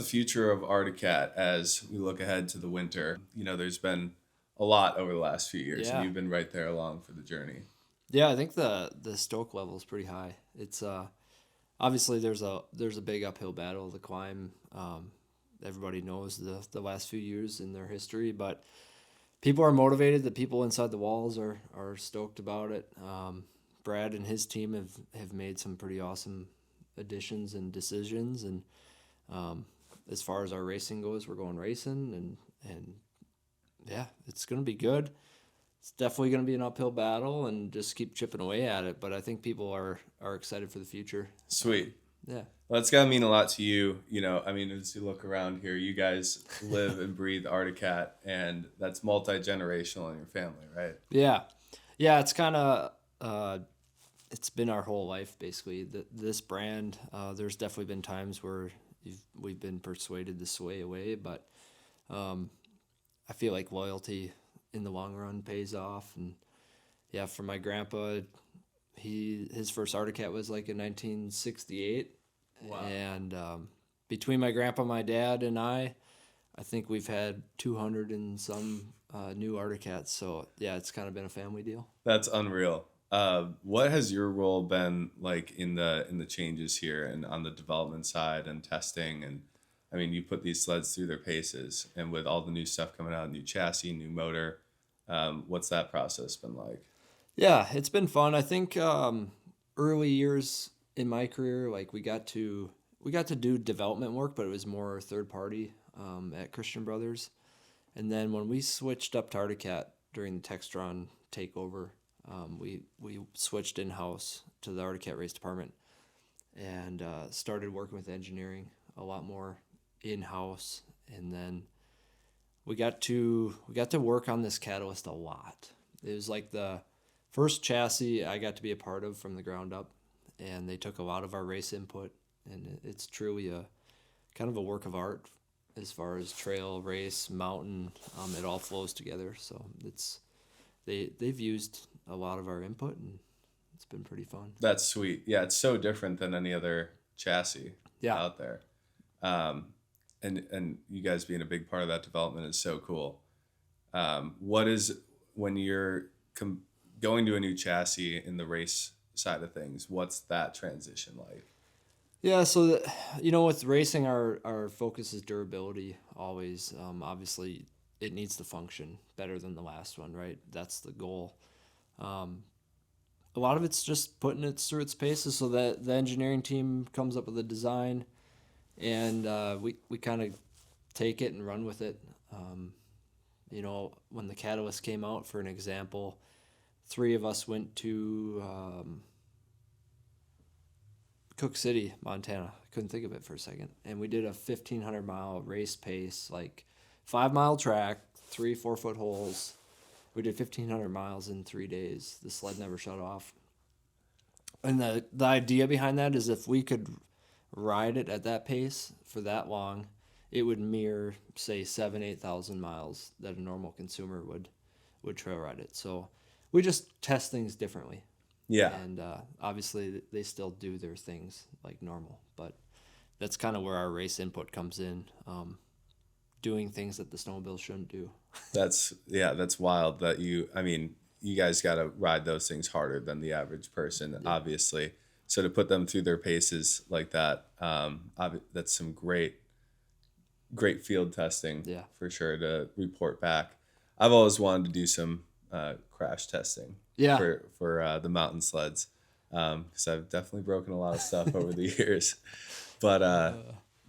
the future of Arctic as we look ahead to the winter? You know, there's been a lot over the last few years, and Yeah. you've been right there along for the journey. Yeah, I think the stoke level is pretty high. It's obviously there's a big uphill battle to climb. Everybody knows the last few years in their history, but people are motivated. The people inside the walls are stoked about it. Brad and his team have made some pretty awesome additions and decisions, and as far as our racing goes, we're going racing, and yeah, it's gonna be good. It's definitely going to be an uphill battle and just keep chipping away at it. But I think people are excited for the future. Sweet. Yeah. Well, that's got to mean a lot to you. You know, I mean, as you look around here, you guys live and breathe Arctic, and that's multi-generational in your family, right? Yeah. Yeah. It's kind of, it's been our whole life, basically. This brand, there's definitely been times where we've been persuaded to sway away, but I feel like loyalty in the long run pays off. And yeah, for my grandpa, his first Arctic was like in 1968. Wow. And between my grandpa, my dad, and I think we've had 200 and some new Arctic. So yeah, it's kind of been a family deal. That's unreal. What has your role been like in the changes here and on the development side and testing? And I mean, you put these sleds through their paces, and with all the new stuff coming out, new chassis, new motor, what's that process been like? Yeah, it's been fun. I think early years in my career, like we got to do development work, but it was more third party at Christian Brothers. And then when we switched up to Arctic during the Textron takeover, we switched in house to the Arctic race department and started working with engineering a lot more in house. And then we got to work on this catalyst a lot. It was like the first chassis I got to be a part of from the ground up, and they took a lot of our race input, and it's truly a kind of a work of art as far as trail, race, mountain. It all flows together. So they've used a lot of our input, and it's been pretty fun. That's sweet. Yeah, it's so different than any other chassis Yeah. out there. Um, and you guys being a big part of that development is so cool. What is when you're going to a new chassis in the race side of things? What's that transition like? Yeah, so with racing, our focus is durability always. Obviously, it needs to function better than the last one, right? That's the goal. A lot of it's just putting it through its paces so that the engineering team comes up with a design, and we kind of take it and run with it. When the Catalyst came out, for an example, three of us went to Cook City, Montana. I couldn't think of it for a second. And we did a 1,500-mile race pace, like 5-mile track, 3 4-foot holes. We did 1,500 miles in 3 days. The sled never shut off. And the idea behind that is if we could ride it at that pace for that long, it would mirror, say, 8,000 miles that a normal consumer would trail ride it. So we just test things differently. Yeah. And obviously they still do their things like normal, but that's kind of where our race input comes in, doing things that the snowmobile shouldn't do. That's wild that you guys got to ride those things harder than the average person, obviously. So to put them through their paces like that, that's some great field testing, for sure, to report back. I've always wanted to do some crash testing, for the mountain sleds, because I've definitely broken a lot of stuff over the years. But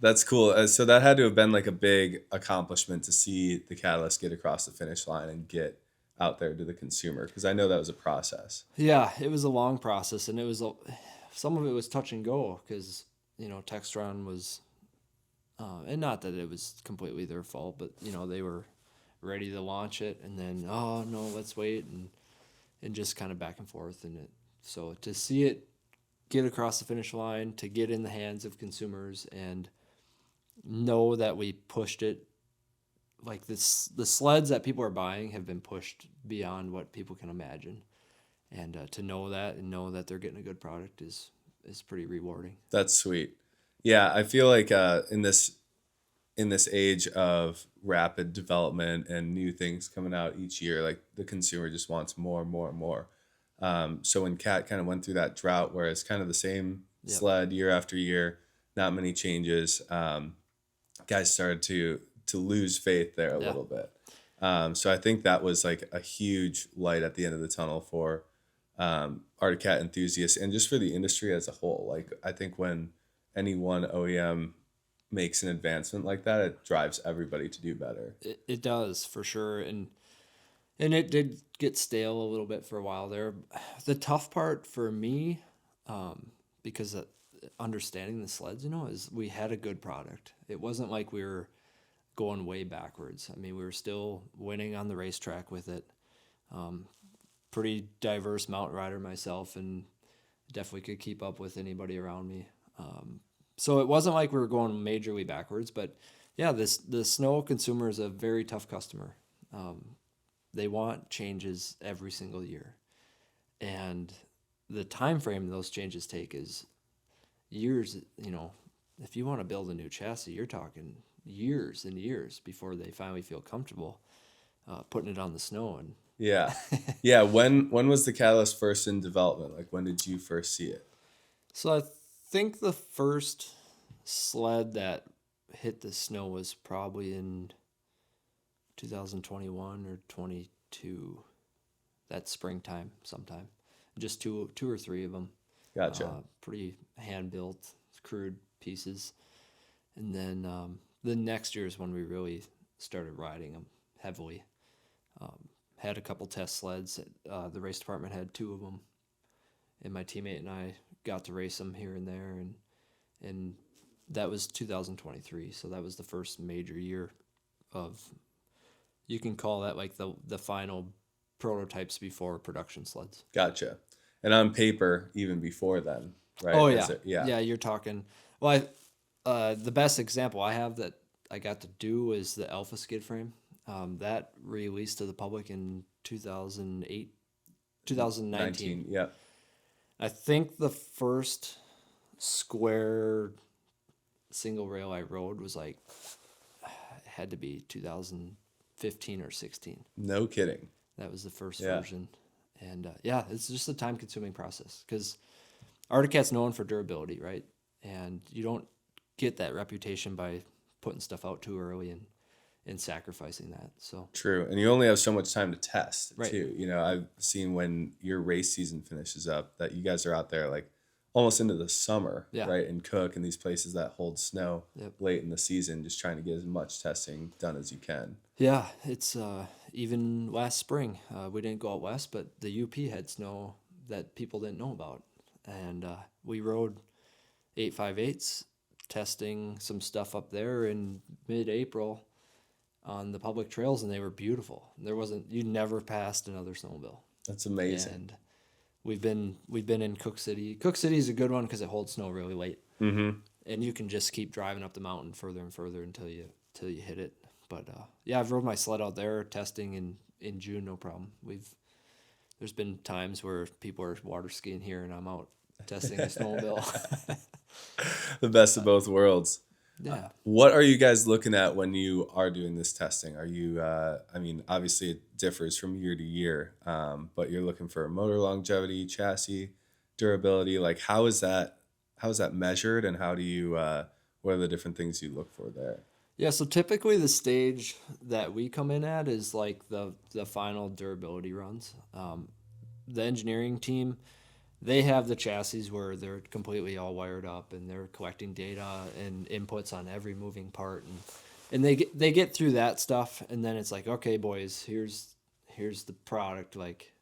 that's cool. So that had to have been like a big accomplishment to see the Catalyst get across the finish line and get out there to the consumer, because I know that was a process. Yeah, it was a long process, and some of it was touch and go because Textron was, and not that it was completely their fault, but they were ready to launch it, and then oh no, let's wait, and just kind of back and forth, so to see it get across the finish line, to get in the hands of consumers, and know that we pushed it, like the sleds that people are buying have been pushed beyond what people can imagine, and to know that and know that they're getting a good product is pretty rewarding. That's sweet. Yeah, I feel like in this in this age of rapid development and new things coming out each year, like the consumer just wants more and more and more. So when Cat kind of went through that drought where it's kind of the same Yep. sled year after year, not many changes, guys started to lose faith there a Yeah. little bit. So I think that was like a huge light at the end of the tunnel for Arctic Cat enthusiasts and just for the industry as a whole. Like I think when any one OEM makes an advancement like that, it drives everybody to do better. It does for sure, and it did get stale a little bit for a while there. The tough part for me, because understanding the sleds, is we had a good product. It wasn't like we were going way backwards. I mean, we were still winning on the racetrack with it. Pretty diverse mountain rider myself, and definitely could keep up with anybody around me. So it wasn't like we were going majorly backwards, but yeah, the snow consumer is a very tough customer. They want changes every single year, and the time frame those changes take is years. If you want to build a new chassis, you're talking years and years before they finally feel comfortable putting it on the snow. And Yeah. Yeah. When was the Catalyst first in development? Like when did you first see it? so I think the first sled that hit the snow was probably in 2021 or 22, that springtime sometime. Just two or three of them. Gotcha. Pretty hand built, crude pieces. And then the next year is when we really started riding them heavily. Had a couple test sleds. The race department had two of them, and my teammate and I got to race them here and there, and that was 2023. So that was the first major year of, you can call that like the final prototypes before production sleds. Gotcha. And on paper, even before then, right? Oh yeah, Yeah. You're talking. Well, the best example I have that I got to do is the Alpha skid frame. That released to the public in 2008, 2019. Yeah. I think the first square single rail I rode was like, it had to be 2015 or 16. No kidding. That was the first Yeah. version. And yeah, it's just a time consuming process because Arctic Cat's known for durability, right? And you don't get that reputation by putting stuff out too early and sacrificing that. So True. And you only have so much time to test Right. too. I've seen when your race season finishes up that you guys are out there like almost into the summer, Yeah. right? And Cook and these places that hold snow Yep. late in the season, just trying to get as much testing done as you can. yeah, it's even last spring, we didn't go out west, but the UP had snow that people didn't know about. And we rode 858s testing some stuff up there in mid-April on the public trails, and they were beautiful. You never passed another snowmobile. That's amazing. And we've been in Cook City. Cook City is a good one because it holds snow really late, Mm-hmm. and you can just keep driving up the mountain further and further until you hit it. But yeah, I've rode my sled out there testing in June, no problem. There's been times where people are water skiing here, and I'm out testing a snowmobile. The best of both worlds. Yeah. What are you guys looking at when you are doing this testing? Are you, obviously it differs from year to year, but you're looking for motor longevity, chassis durability. Like how is that measured, and how do you, what are the different things you look for there? Yeah, so typically the stage that we come in at is like the final durability runs. The engineering team, they have the chassis where they're completely all wired up and they're collecting data and inputs on every moving part, and they get through that stuff, and then it's like, okay, boys, here's the product. Like,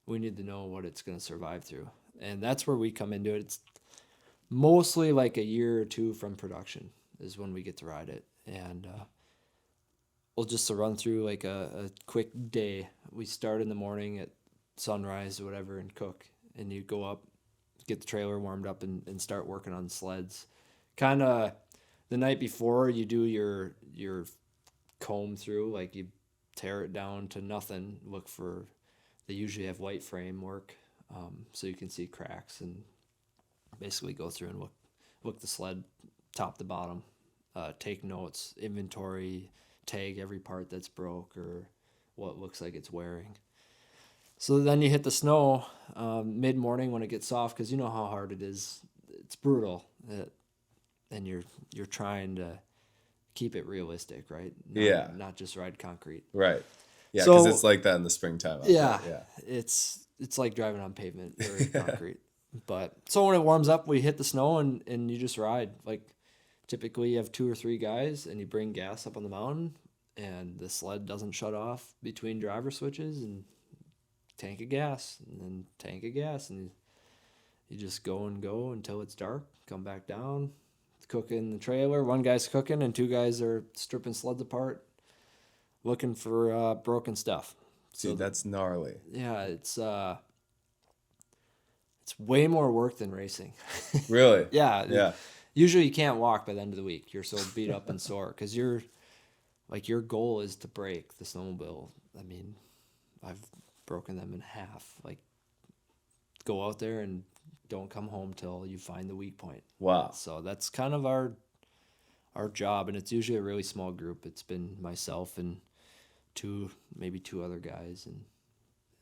we need to know what it's going to survive through, and that's where we come into it. It's mostly like a year or two from production is when we get to ride it, and we'll just to run through like a quick day. We start in the morning at sunrise or whatever and cook, and you go up, get the trailer warmed up, and start working on sleds. Kind of the night before, you do your comb through, like you tear it down to nothing. They usually have white framework, so you can see cracks, and basically go through and look the sled top to bottom. take notes, inventory, tag every part that's broke or what looks like it's wearing. So then you hit the snow mid-morning when it gets soft, because you know how hard it is. It's brutal, and you're trying to keep it realistic, right? Not just ride concrete. Right. Yeah, So- because it's like that in the springtime. out Yeah, there. it's like driving on pavement or concrete. But so when it warms up, we hit the snow and you just ride. Like typically you have 2 or 3 guys and you bring gas up on the mountain, and the sled doesn't shut off between driver switches, and tank of gas and then tank of gas, and you just go and go until it's dark, come back down, cook in the trailer. One guy's cooking and 2 guys are stripping sleds apart, looking for broken stuff. Dude, that's gnarly. Yeah, it's way more work than racing. Really? Yeah. Yeah. Usually you can't walk by the end of the week. You're so beat up and sore because your goal is to break the snowmobile. I mean, I've broken them in half. Like, go out there and don't come home till you find the weak point. Wow. So that's kind of our job, and it's usually a really small group. It's been myself and maybe two other guys,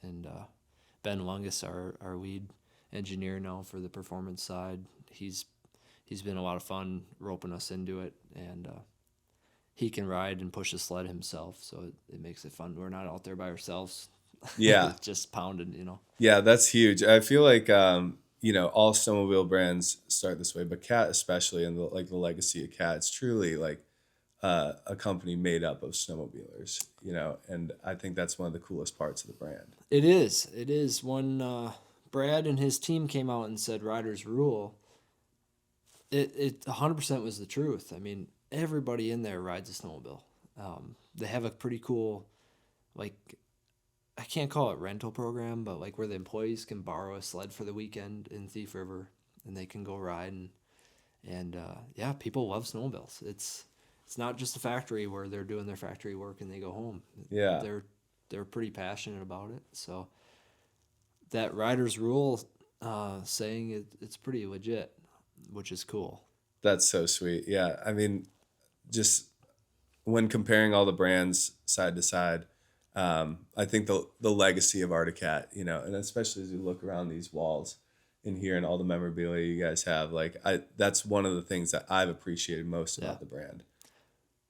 and Ben Lungus, our lead engineer now for the performance side. He's been a lot of fun roping us into it, and he can ride and push the sled himself, so it makes it fun. We're not out there by ourselves. Yeah. Just pounding, Yeah, that's huge. I feel like all snowmobile brands start this way, but Cat especially, and the legacy of Cat, it's truly like a company made up of snowmobilers, and I think that's one of the coolest parts of the brand. It is. When Brad and his team came out and said riders rule, it 100% was the truth. I mean, everybody in there rides a snowmobile. They have a pretty cool, like, I can't call it rental program, but like where the employees can borrow a sled for the weekend in Thief River and they can go ride, and yeah, people love snowmobiles. It's not just a factory where they're doing their factory work and they go home. Yeah. They're pretty passionate about it. So that riders rule saying it's pretty legit, which is cool. That's so sweet. Yeah. I mean, just when comparing all the brands side to side, I think the legacy of Arctic, and especially as you look around these walls in here and all the memorabilia you guys have, that's one of the things that I've appreciated most about the brand.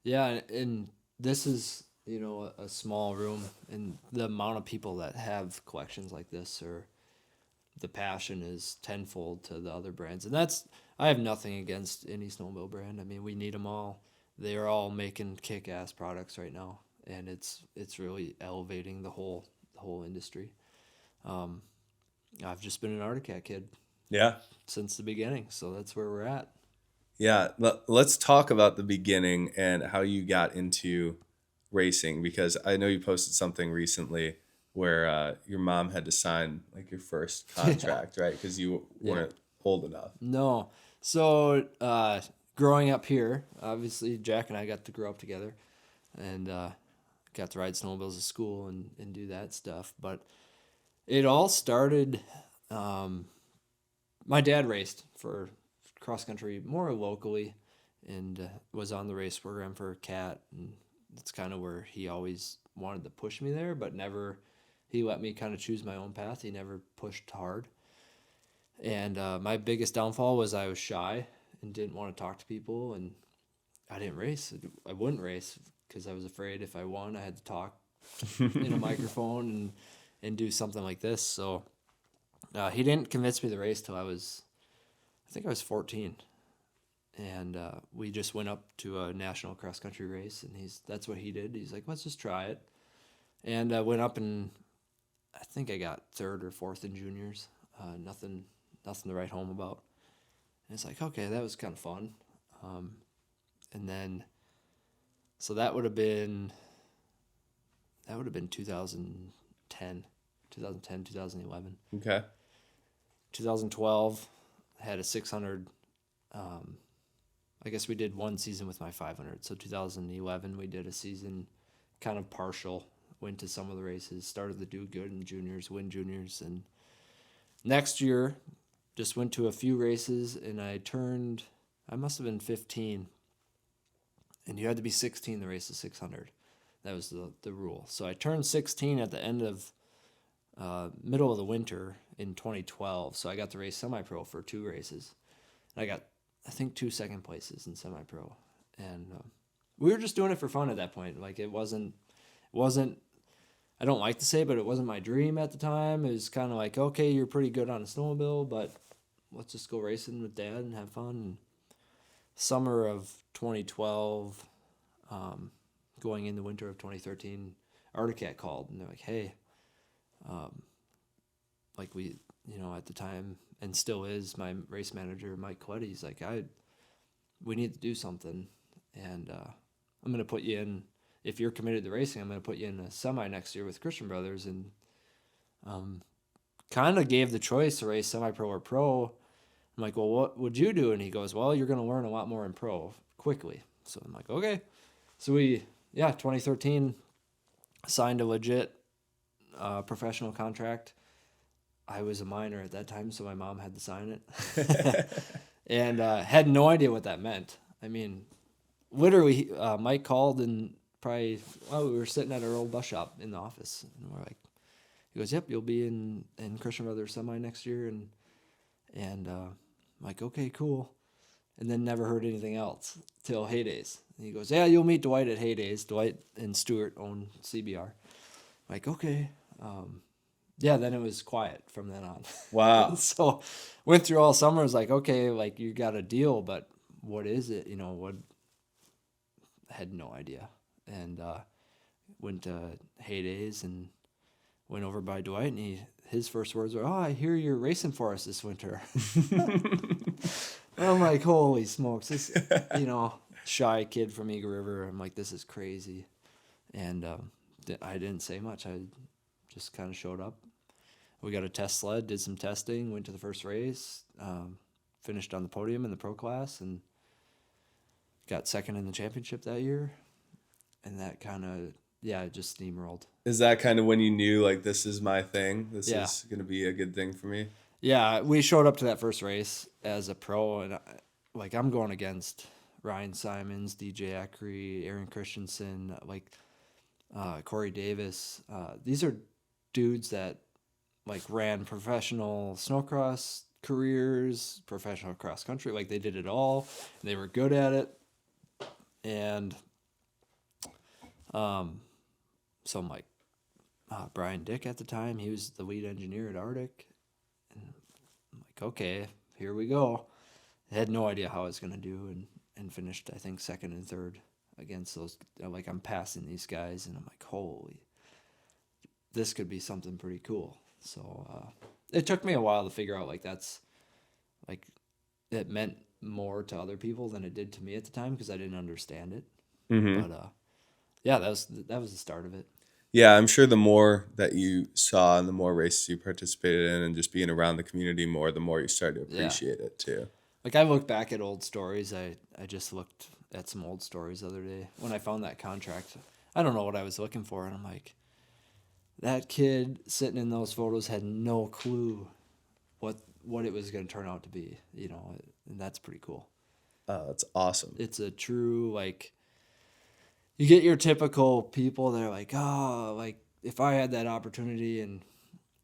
Yeah, and this is, a small room, and the amount of people that have collections like this, or the passion is tenfold to the other brands. And I have nothing against any snowmobile brand. I mean, we need them all. They are all making kick-ass products right now, and it's really elevating the whole industry. I've just been an Arctic kid. Yeah. Since the beginning, so that's where we're at. Yeah, let's talk about the beginning and how you got into racing, because I know you posted something recently where your mom had to sign like your first contract, right? Because you weren't old enough. No. So growing up here, obviously Jack and I got to grow up together, and got to ride snowmobiles at school and do that stuff. But it all started, my dad raced for cross country more locally, and was on the race program for Cat, and that's kind of where he always wanted to push me there, but never, he let me kind of choose my own path. He never pushed hard. And my biggest downfall was I was shy and didn't want to talk to people, and I didn't race. I wouldn't race because I was afraid if I won, I had to talk in a microphone and do something like this. So he didn't convince me to race till I think I was 14. And we just went up to a national cross country race, and that's what he did. He's like, let's just try it. And I went up, and I think I got 3rd or 4th in juniors. Nothing to write home about. And it's like, okay, that was kind of fun. And then, so that would have been 2010, 2011. Okay. 2012, had a 600. I guess we did one season with my 500. So 2011, we did a season kind of partial. Went to some of the races, started to do good in juniors, win juniors. And next year, just went to a few races, and I must have been 15. and you had to be 16 to race the 600. That was the rule. So I turned 16 at the end of middle of the winter in 2012. So I got to race semi-pro for 2 races. And I got, I think, 2 second places in semi-pro. And we were just doing it for fun at that point. Like it wasn't, I don't like to say, but it wasn't my dream at the time. It was kind of like, okay, you're pretty good on a snowmobile, but let's just go racing with Dad and have fun. And summer of 2012, going in the winter of 2013, Articat called and they're like, hey, like we, at the time, and still is, my race manager, Mike Coletti, he's like, we need to do something. And I'm going to put you in, if you're committed to racing, I'm going to put you in a semi next year with Christian Brothers. And kind of gave the choice to race semi-pro or pro. I'm like, well, what would you do? And he goes, well, you're going to learn a lot more in pro quickly. So I'm like, okay. So 2013, signed a legit professional contract. I was a minor at that time, so my mom had to sign it. And had no idea what that meant. I mean, literally, Mike called and we were sitting at our old bus shop in the office. And we're like, he goes, yep, you'll be in Christian Brothers semi next year. And I'm like, okay, cool. And then never heard anything else till Heydays. And he goes, yeah, you'll meet Dwight at Heydays. Dwight and Stuart own CBR. I'm like, okay. Then it was quiet from then on. Wow. So went through all summer. It was like, okay, like you got a deal, but what is it? Had no idea. And went to Heydays and went over by Dwight, and his first words were, oh, I hear you're racing for us this winter. I'm like, holy smokes, this, shy kid from Eagle River. I'm like, this is crazy. And I didn't say much. I just kind of showed up. We got a test sled, did some testing, went to the first race, finished on the podium in the pro class, and got second in the championship that year. And that kind of, it just steamrolled. Is that kind of when you knew, like, this is my thing? This is going to be a good thing for me? Yeah, we showed up to that first race as a pro, and I'm going against Ryan Simons, DJ Eckery, Aaron Christensen, Corey Davis. These are dudes that ran professional snowcross careers, professional cross country. Like they did it all. And they were good at it. And so I'm like, Brian Dick at the time, he was the lead engineer at Arctic. And I'm like, okay, here we go. I had no idea how I was going to do and finished, I think, second and third against those. I'm passing these guys, and I'm like, holy, this could be something pretty cool. So it took me a while to figure out, it meant more to other people than it did to me at the time because I didn't understand it. Mm-hmm. But that was the start of it. Yeah, I'm sure the more that you saw and the more races you participated in and just being around the community more, the more you started to appreciate it too. I look back at old stories. I just looked at some old stories the other day. When I found that contract, I don't know what I was looking for. And I'm like, that kid sitting in those photos had no clue what it was going to turn out to be, and that's pretty cool. That's awesome. It's a true, you get your typical people that are like, if I had that opportunity. And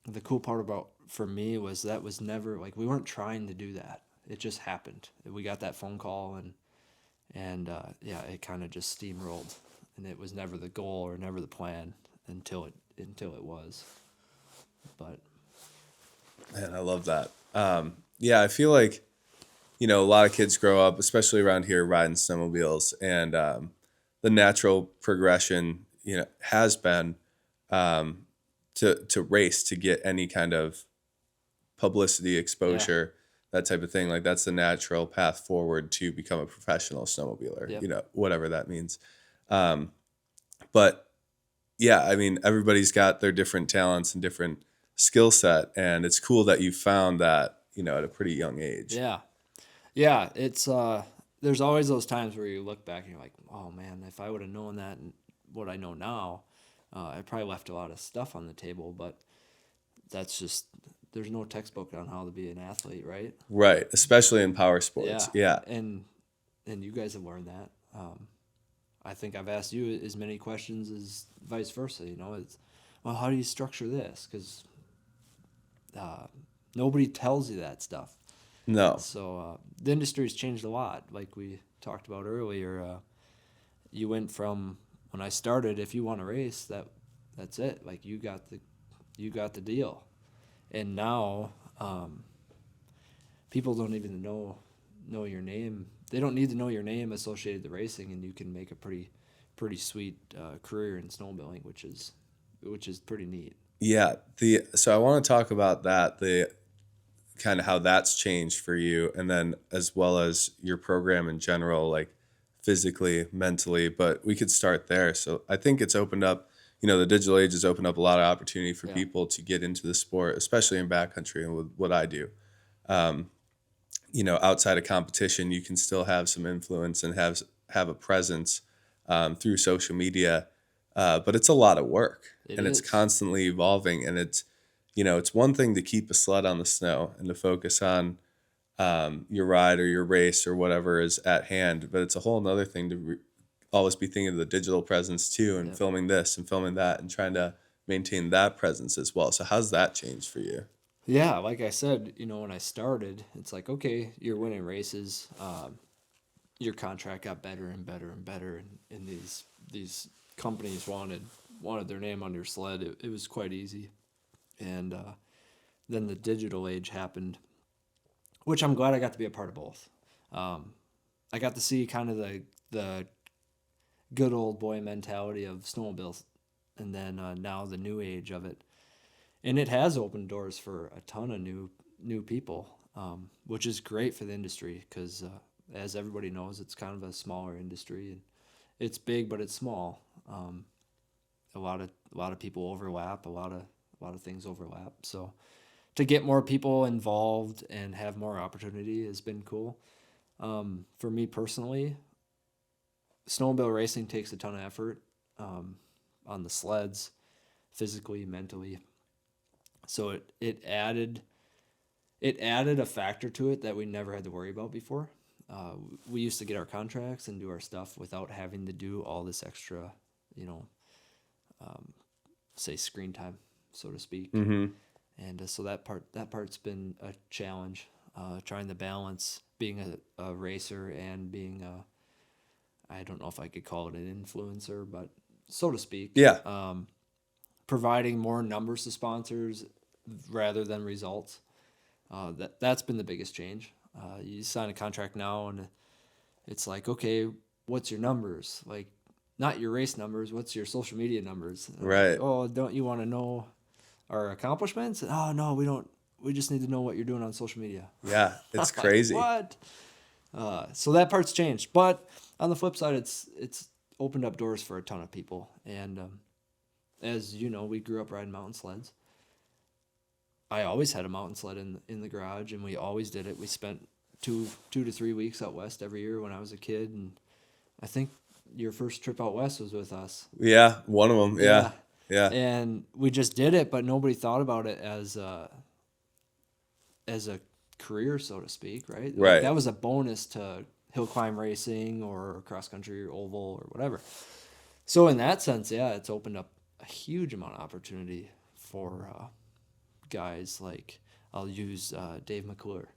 the cool part for me was that was never, we weren't trying to do that. It just happened. We got that phone call and it kind of just steamrolled, and it was never the goal or never the plan until it was. But man, I love that. I feel like, a lot of kids grow up, especially around here, riding snowmobiles, and the natural progression, has been to race, to get any kind of publicity, exposure, that type of thing. That's the natural path forward to become a professional snowmobiler, whatever that means. But yeah, I mean, everybody's got their different talents and different skill set, and it's cool that you found that, at a pretty young age. Yeah, it's there's always those times where you look back and you're like, oh man, if I would have known that and what I know now, I probably left a lot of stuff on the table. But that's just, there's no textbook on how to be an athlete, right? Right, especially in power sports. Yeah. And you guys have learned that. I think I've asked you as many questions as vice versa. You know, it's, well, how do you structure this? Because nobody tells you that stuff. No. So the industry's changed a lot. Like we talked about earlier, you went from when I started, if you want to race, that's it. Like you got the deal. And now people don't even know your name. They don't need to know your name associated with racing, and you can make a pretty sweet career in snowmobiling, which is pretty neat. Yeah. So I want to talk about that, the kind of how that's changed for you, and then as well as your program in general, like physically, mentally. But we could start there. So I think it's opened up, the digital age has opened up a lot of opportunity for Yeah. people to get into the sport, especially in backcountry and with what I do. Outside of competition, you can still have some influence and have a presence through social media, but it's a lot of work, and it's constantly evolving. And it's one thing to keep a sled on the snow and to focus on your ride or your race or whatever is at hand, but it's a whole nother thing to always be thinking of the digital presence too, and filming this and filming that and trying to maintain that presence as well. So how's that changed for you? Yeah, like I said, when I started, it's like, okay, you're winning races. Your contract got better and better and better, and these companies wanted their name on your sled. It was quite easy, and then the digital age happened, which I'm glad I got to be a part of both. I got to see kind of the good old boy mentality of snowmobiles, and then now the new age of it. And it has opened doors for a ton of new people, which is great for the industry because, as everybody knows, it's kind of a smaller industry, and it's big but it's small. A lot of people overlap. A lot of things overlap. So to get more people involved and have more opportunity has been cool. For me personally, snowmobile racing takes a ton of effort on the sleds, physically, mentally. So it added a factor to it that we never had to worry about before. We used to get our contracts and do our stuff without having to do all this extra, say screen time, so to speak. Mm-hmm. And so that part's been a challenge, trying to balance being a racer and being I don't know if I could call it an influencer, but so to speak. Yeah. Providing more numbers to sponsors rather than results. That's been the biggest change. You sign a contract now, and it's like, okay, what's your numbers? Like, not your race numbers. What's your social media numbers? Right. Like, oh, don't you want to know our accomplishments? Oh no, we don't. We just need to know what you're doing on social media. Yeah, it's crazy. Like, what? So that part's changed, but on the flip side, it's opened up doors for a ton of people, and as you know, we grew up riding mountain sleds. I always had a mountain sled in the garage, and we always did it. We spent 2 to 3 weeks out west every year when I was a kid, and I think your first trip out west was with us. Yeah, one of them. Yeah. And we just did it, but nobody thought about it as a career, so to speak, right? Right. Like, that was a bonus to hill climb racing or cross country or oval or whatever. So in that sense, yeah, it's opened up a huge amount of opportunity for guys like, I'll use Dave McClure.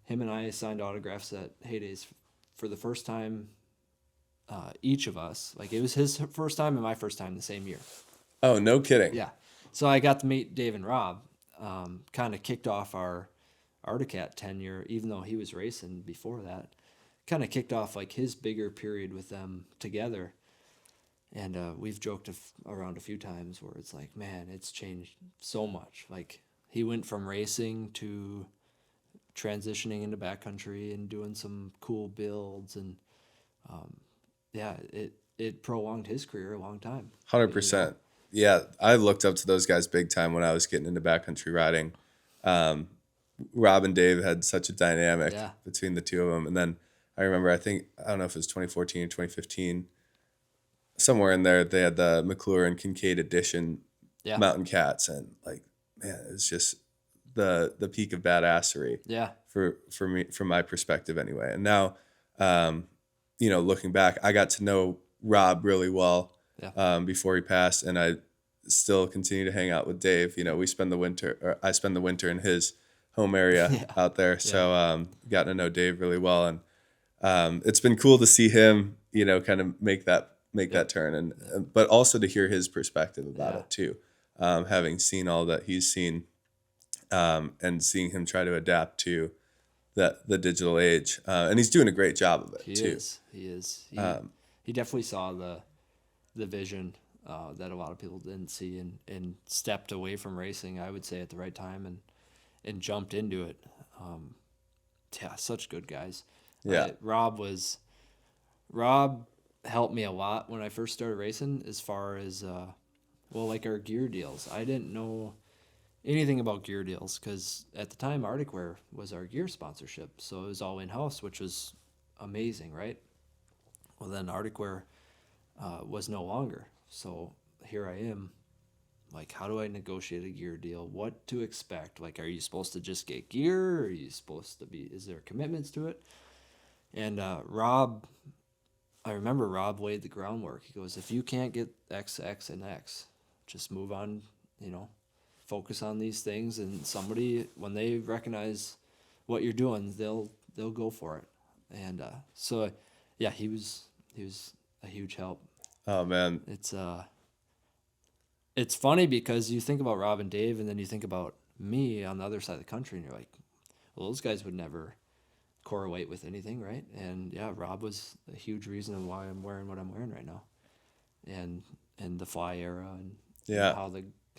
Him and I signed autographs at Heydays for the first time, each of us. Like, it was his first time and my first time the same year. Oh, no kidding. Yeah. So I got to meet Dave and Rob. Kind of kicked off our Articat tenure, even though he was racing before that. Kind of kicked off like his bigger period with them together. And we've joked around a few times where it's like, man, it's changed so much. Like, he went from racing to transitioning into backcountry and doing some cool builds. And it prolonged his career a long time. 100%. Yeah, I looked up to those guys big time when I was getting into backcountry riding. Rob and Dave had such a dynamic between the two of them. And then I remember, I don't know if it was 2014 or 2015, somewhere in there, they had the McClure and Kincaid edition Mountain Cats. And like, man, it was just the peak of badassery. Yeah. For me, from my perspective anyway. And now, looking back, I got to know Rob really well Yeah. before he passed, and I still continue to hang out with Dave. You know, I spend the winter in his home area Yeah. out there, Yeah. so gotten to know Dave really well, and it's been cool to see him, you know, kind of make that turn, and but also to hear his perspective about Yeah. it too, having seen all that he's seen, and seeing him try to adapt to the digital age, and he's doing a great job of it He too. is. He is. He definitely saw the vision that a lot of people didn't see, and stepped away from racing, I would say, at the right time, and jumped into it. Yeah, such good guys. Yeah, Rob helped me a lot when I first started racing, as far as like our gear deals. I didn't know anything about gear deals because at the time Arctic Wear was our gear sponsorship, so it was all in house, which was amazing, right? Well, then Arctic Wear was no longer, so here I am. Like, how do I negotiate a gear deal? What to expect? Like, are you supposed to just get gear? Are you supposed to be? Is there commitments to it? And I remember Rob laid the groundwork. He goes, if you can't get X, X, and X, just move on. You know, focus on these things, and somebody, when they recognize what you're doing, they'll go for it. And so yeah, he was a huge help. oh man, It's funny because you think about Rob and Dave, and then you think about me on the other side of the country, and you're like, well, those guys would never correlate with anything, right? And yeah, Rob was a huge reason why I'm wearing what I'm wearing right now, and the fly era, and yeah.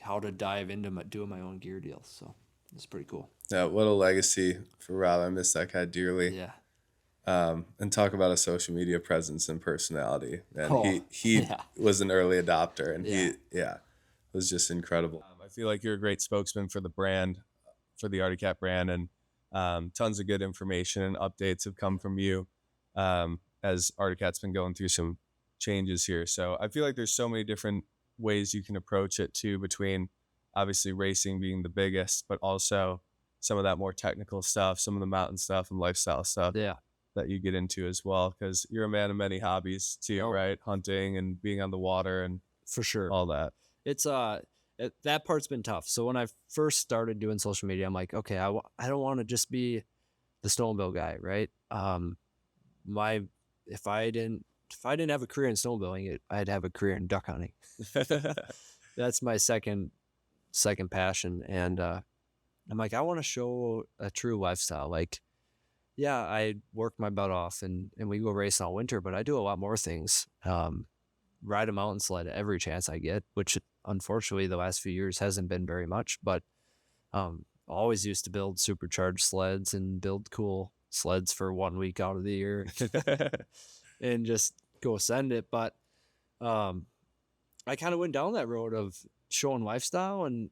how to dive into doing my own gear deals. So it's pretty cool. Yeah, what a legacy for Rob. I miss that guy dearly. Yeah. And talk about a social media presence and personality. And Oh, he yeah. was an early adopter, and Yeah. he was just incredible. I feel like you're a great spokesman for the brand, for the Arctic Cat brand, and tons of good information and updates have come from you, as Arctic Cat's been going through some changes here. So I feel like there's so many different ways you can approach it too, between obviously racing being the biggest, but also some of that more technical stuff, some of the mountain stuff and lifestyle stuff Yeah. that you get into as well, because you're a man of many hobbies too, right? Hunting and being on the water and For sure. all that. It's that part's been tough. So when I first started doing social media, I'm like, okay, I don't want to just be the snowmobile guy, right? If I didn't have a career in snowmobiling, I'd have a career in duck hunting. That's my second passion, and I'm like, I want to show a true lifestyle. Like, yeah, I work my butt off, and we go racing all winter, but I do a lot more things. Ride a mountain sled every chance I get, which unfortunately the last few years hasn't been very much, but always used to build supercharged sleds and build cool sleds for 1 week out of the year and just go send it. But I kind of went down that road of showing lifestyle, and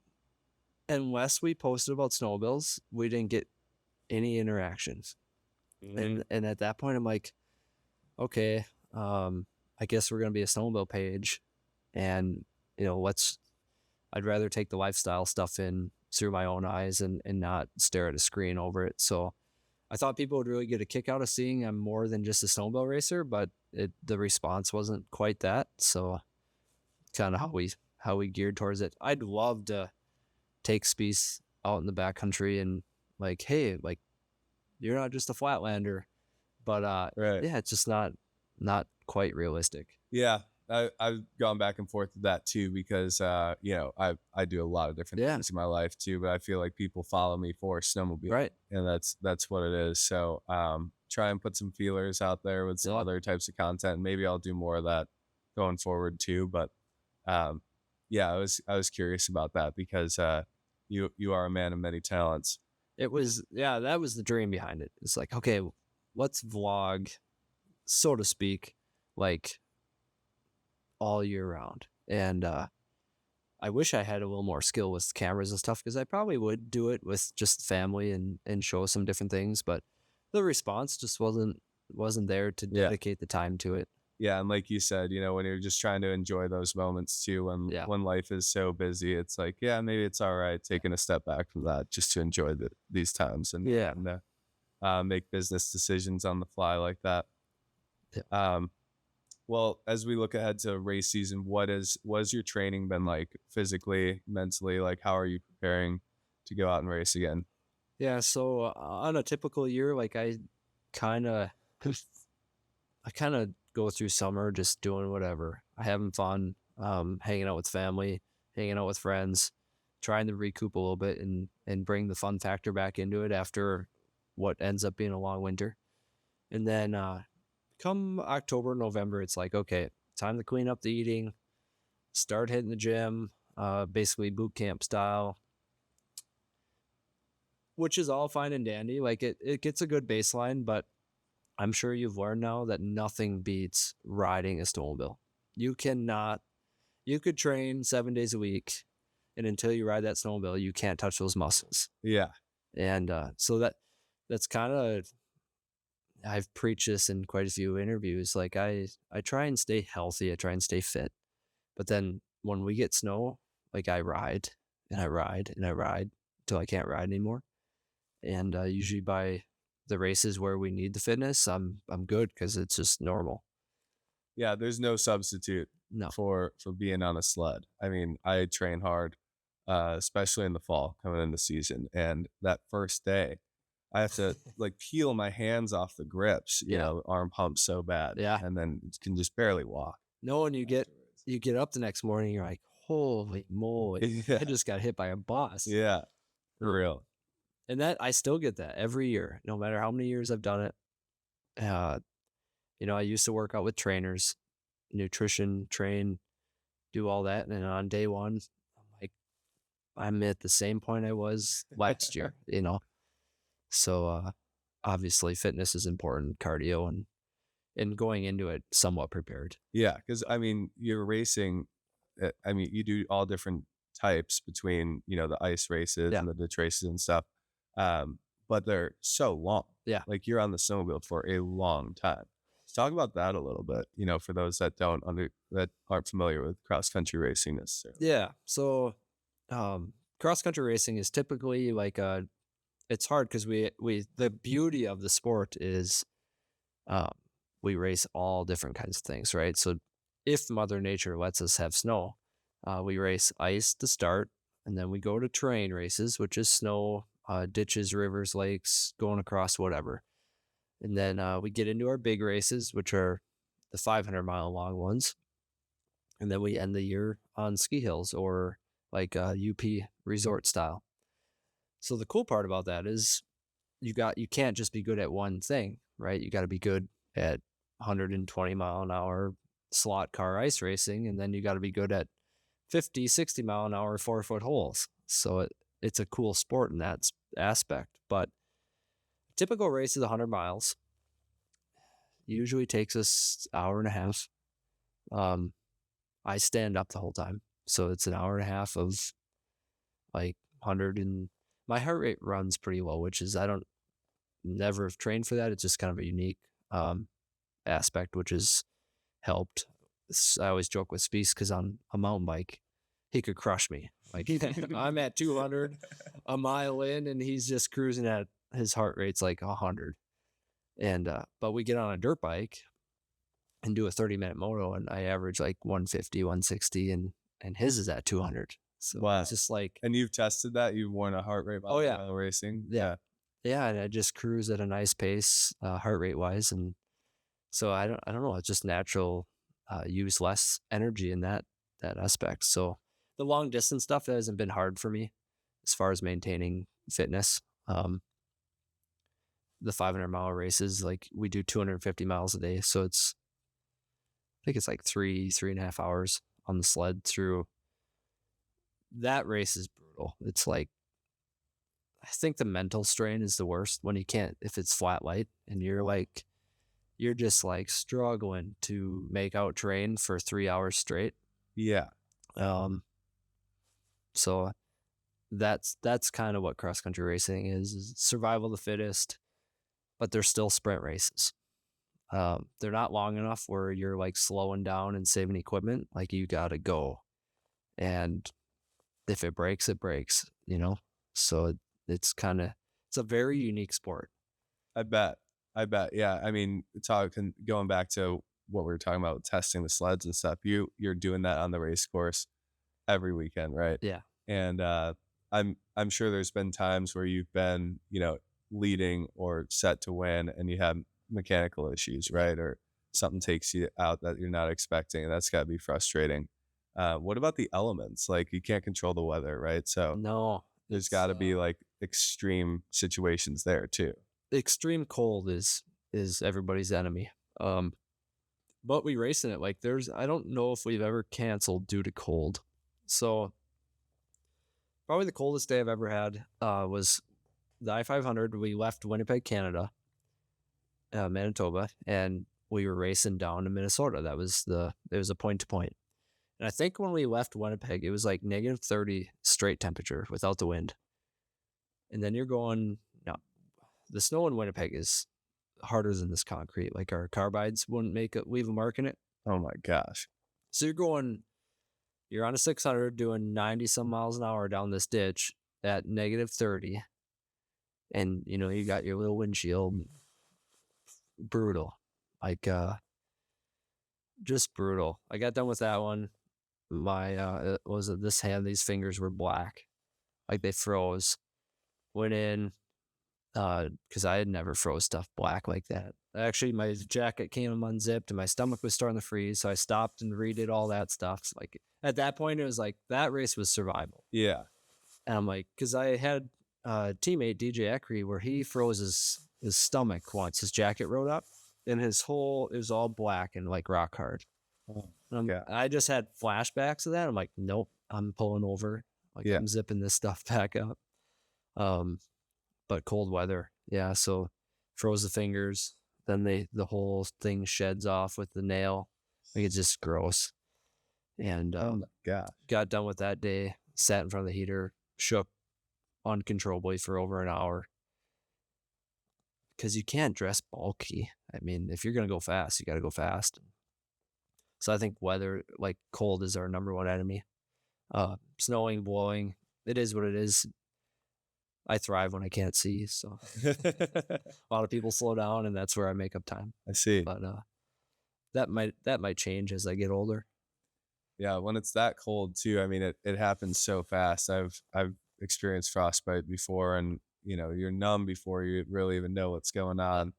unless we posted about snowmobiles, we didn't get any interactions. And at that point I'm like, okay, I guess we're going to be a snowmobile page, and I'd rather take the lifestyle stuff in through my own eyes and not stare at a screen over it. So I thought people would really get a kick out of seeing I'm more than just a snowmobile racer, but the response wasn't quite that. So kind of how we geared towards it. I'd love to take Spieth out in the backcountry and like, hey, like, you're not just a flatlander, but Right. yeah, it's just not quite realistic. Yeah, I've gone back and forth with that too, because I do a lot of different things in my life too, but I feel like people follow me for snowmobile, Right. and that's what it is. So try and put some feelers out there with some other types of content. Maybe I'll do more of that going forward too. But yeah, I was curious about that, because you are a man of many talents. That was the dream behind it. It's like, okay, let's vlog, so to speak, like all year round. And I wish I had a little more skill with cameras and stuff, because I probably would do it with just family and show some different things, but the response just wasn't there to dedicate the time to it. Yeah, and like you said, when you're just trying to enjoy those moments too, when life is so busy, it's like, yeah, maybe it's all right taking a step back from that just to enjoy these times and make business decisions on the fly like that. Well, as we look ahead to race season, what has your training been like physically, mentally? Like, how are you preparing to go out and race again? Yeah, so on a typical year, like kind of, I kind of go through summer just doing whatever, I having fun, hanging out with family, hanging out with friends, trying to recoup a little bit and bring the fun factor back into it after what ends up being a long winter. And then come October, November, it's like, okay, time to clean up the eating, start hitting the gym, basically boot camp style, which is all fine and dandy. Like it gets a good baseline, but I'm sure you've learned now that nothing beats riding a snowmobile. You cannot, you could train 7 days a week, and until you ride that snowmobile, you can't touch those muscles. Yeah. And so that's kind of, I've preached this in quite a few interviews. Like I try and stay healthy, I try and stay fit, but then when we get snow, like I ride and I ride and I ride until I can't ride anymore. And usually by the races where we need the fitness, I'm good because it's just normal. Yeah, there's no substitute No. for being on a sled. I mean, I train hard, especially in the fall coming into season. And that first day, I have to like peel my hands off the grips, Yeah. arm pump so bad. Yeah. And then can just barely walk. No, and afterwards. you get up the next morning, you're like, holy moly, Yeah. I just got hit by a bus. Yeah. For real. And that I still get that every year, no matter how many years I've done it. Uh, I used to work out with trainers, nutrition, train, do all that. And on day one, I'm like, I'm at the same point I was last year, So obviously fitness is important, cardio and going into it somewhat prepared. Yeah, because I mean, you're racing. I mean, you do all different types between the ice races Yeah. and the ditch races and stuff, but they're so long. Yeah. Like you're on the snowmobile for a long time. Let's talk about that a little bit. For those that that aren't familiar with cross country racing necessarily. Yeah. So cross country racing is typically like it's hard because the beauty of the sport is um we race all different kinds of things, right? So if Mother Nature lets us have snow, we race ice to start, and then we go to terrain races, which is snow, ditches, rivers, lakes, going across whatever. And then we get into our big races, which are the 500-mile long ones. And then we end the year on ski hills or like UP resort style. So the cool part about that is you can't just be good at one thing, right? You got to be good at 120-mile-an-hour slot car ice racing, and then you got to be good at 50, 60-mile-an-hour 4-foot holes. So it's a cool sport in that aspect. But typical race is 100 miles. Usually takes us an hour and a half. I stand up the whole time. So it's an hour and a half of like 100, and my heart rate runs pretty low, which is I don't never have trained for that. It's just kind of a unique aspect, which has helped. I always joke with Speece because on a mountain bike, he could crush me. Like I'm at 200 a mile in, and he's just cruising at his heart rate's like 100. And but we get on a dirt bike and do a 30-minute moto, and I average like 150, 160, and his is at 200. So Wow. it's just like, And you've tested that? You've worn a heart rate monitor while racing? Yeah. And I just cruise at a nice pace, heart rate wise, and so I don't know. It's just natural. Use less energy in that aspect. So the long distance stuff that hasn't been hard for me as far as maintaining fitness. The 500-mile races, like we do 250 miles a day, so I think it's like 3.5 hours on the sled through. That race is brutal. It's like, I think the mental strain is the worst when you can't, if it's flat light and you're just like struggling to make out terrain for 3 hours straight. Yeah. So that's kind of what cross country racing is survival of the fittest, but they're still sprint races. They're not long enough where you're like slowing down and saving equipment. Like you gotta go, and if it breaks, it breaks. So it's a very unique sport. I bet. Yeah. I mean, going back to what we were talking about with testing the sleds and stuff, you're doing that on the race course every weekend, right? Yeah. And I'm sure there's been times where you've been, leading or set to win and you have mechanical issues, right? Or something takes you out that you're not expecting, and that's got to be frustrating. What about the elements? Like, you can't control the weather, right? So No, there's it's got to be like extreme situations there too. extreme cold is everybody's enemy. But we race in it. Like I don't know if we've ever canceled due to cold. So probably the coldest day I've ever had was the I-500. We left Winnipeg, Canada, Manitoba, and we were racing down to Minnesota. It was a point to point. And I think when we left Winnipeg, it was like -30 straight temperature without the wind. And then you're going, no, the snow in Winnipeg is harder than this concrete. Like our carbides wouldn't leave a mark in it. Oh my gosh. So you're on a 600 doing 90 some miles an hour down this ditch at -30. And you got your little windshield. Brutal. Like, just brutal. I got done with that one. My, was it this hand? These fingers were black. Like they froze. Went in, because I had never froze stuff black like that. Actually, my jacket came unzipped and my stomach was starting to freeze. So I stopped and redid all that stuff. Like at that point, it was like that race was survival. Yeah. And I'm like, because I had a teammate, DJ Eckery, where he froze his stomach once. His jacket rode up and it was all black and like rock hard. Oh, Yeah. I just had flashbacks of that. I'm like, nope, I'm pulling over. Like I'm zipping this stuff back up. But cold weather. Yeah. So froze the fingers. Then the whole thing sheds off with the nail. Like it's just gross. And oh my gosh. got done with that day, sat in front of the heater, shook uncontrollably for over an hour. Because you can't dress bulky. I mean, if you're going to go fast, you got to go fast. So I think weather, like cold, is our number one enemy. Snowing, blowing, it is what it is. I thrive when I can't see. So a lot of people slow down, and that's where I make up time. I see. But that might change as I get older. Yeah, when it's that cold too, I mean, it happens so fast. I've experienced frostbite before, and you're numb before you really even know what's going on,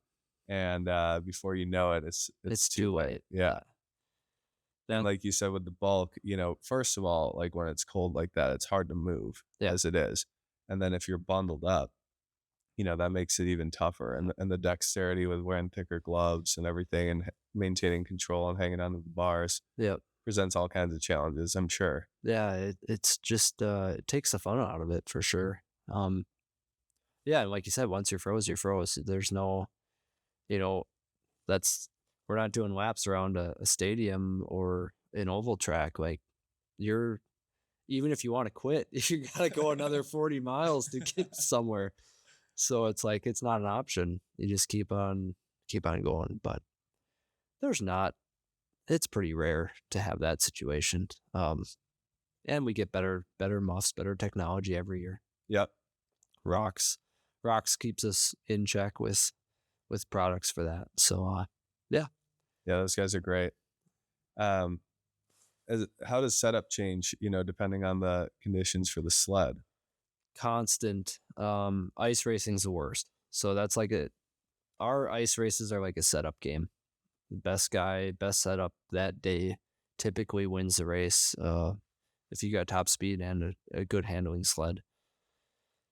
and before you know it, it's too late. Yeah. Then, like you said with the bulk, first of all, like when it's cold like that, it's hard to move as it is, and then if you're bundled up, that makes it even tougher. And the dexterity with wearing thicker gloves and everything, and maintaining control and hanging onto the bars. Yep. Presents all kinds of challenges, I'm sure. Yeah, it's just it takes the fun out of it for sure. Yeah, and like you said, once you're froze, you're froze. There's no, we're not doing laps around a stadium or an oval track. Like even if you want to quit, you gotta go another 40 miles to get somewhere. So it's like it's not an option. You just keep on going. But it's pretty rare to have that situation. And we get better muffs, better technology every year. Yep. Rocks keeps us in check with products for that. So yeah, those guys are great. How does setup change, depending on the conditions for the sled? Constant. Ice racing's the worst. So that's like our ice races are like a setup game. The best guy, best setup that day typically wins the race. If you got top speed and a good handling sled.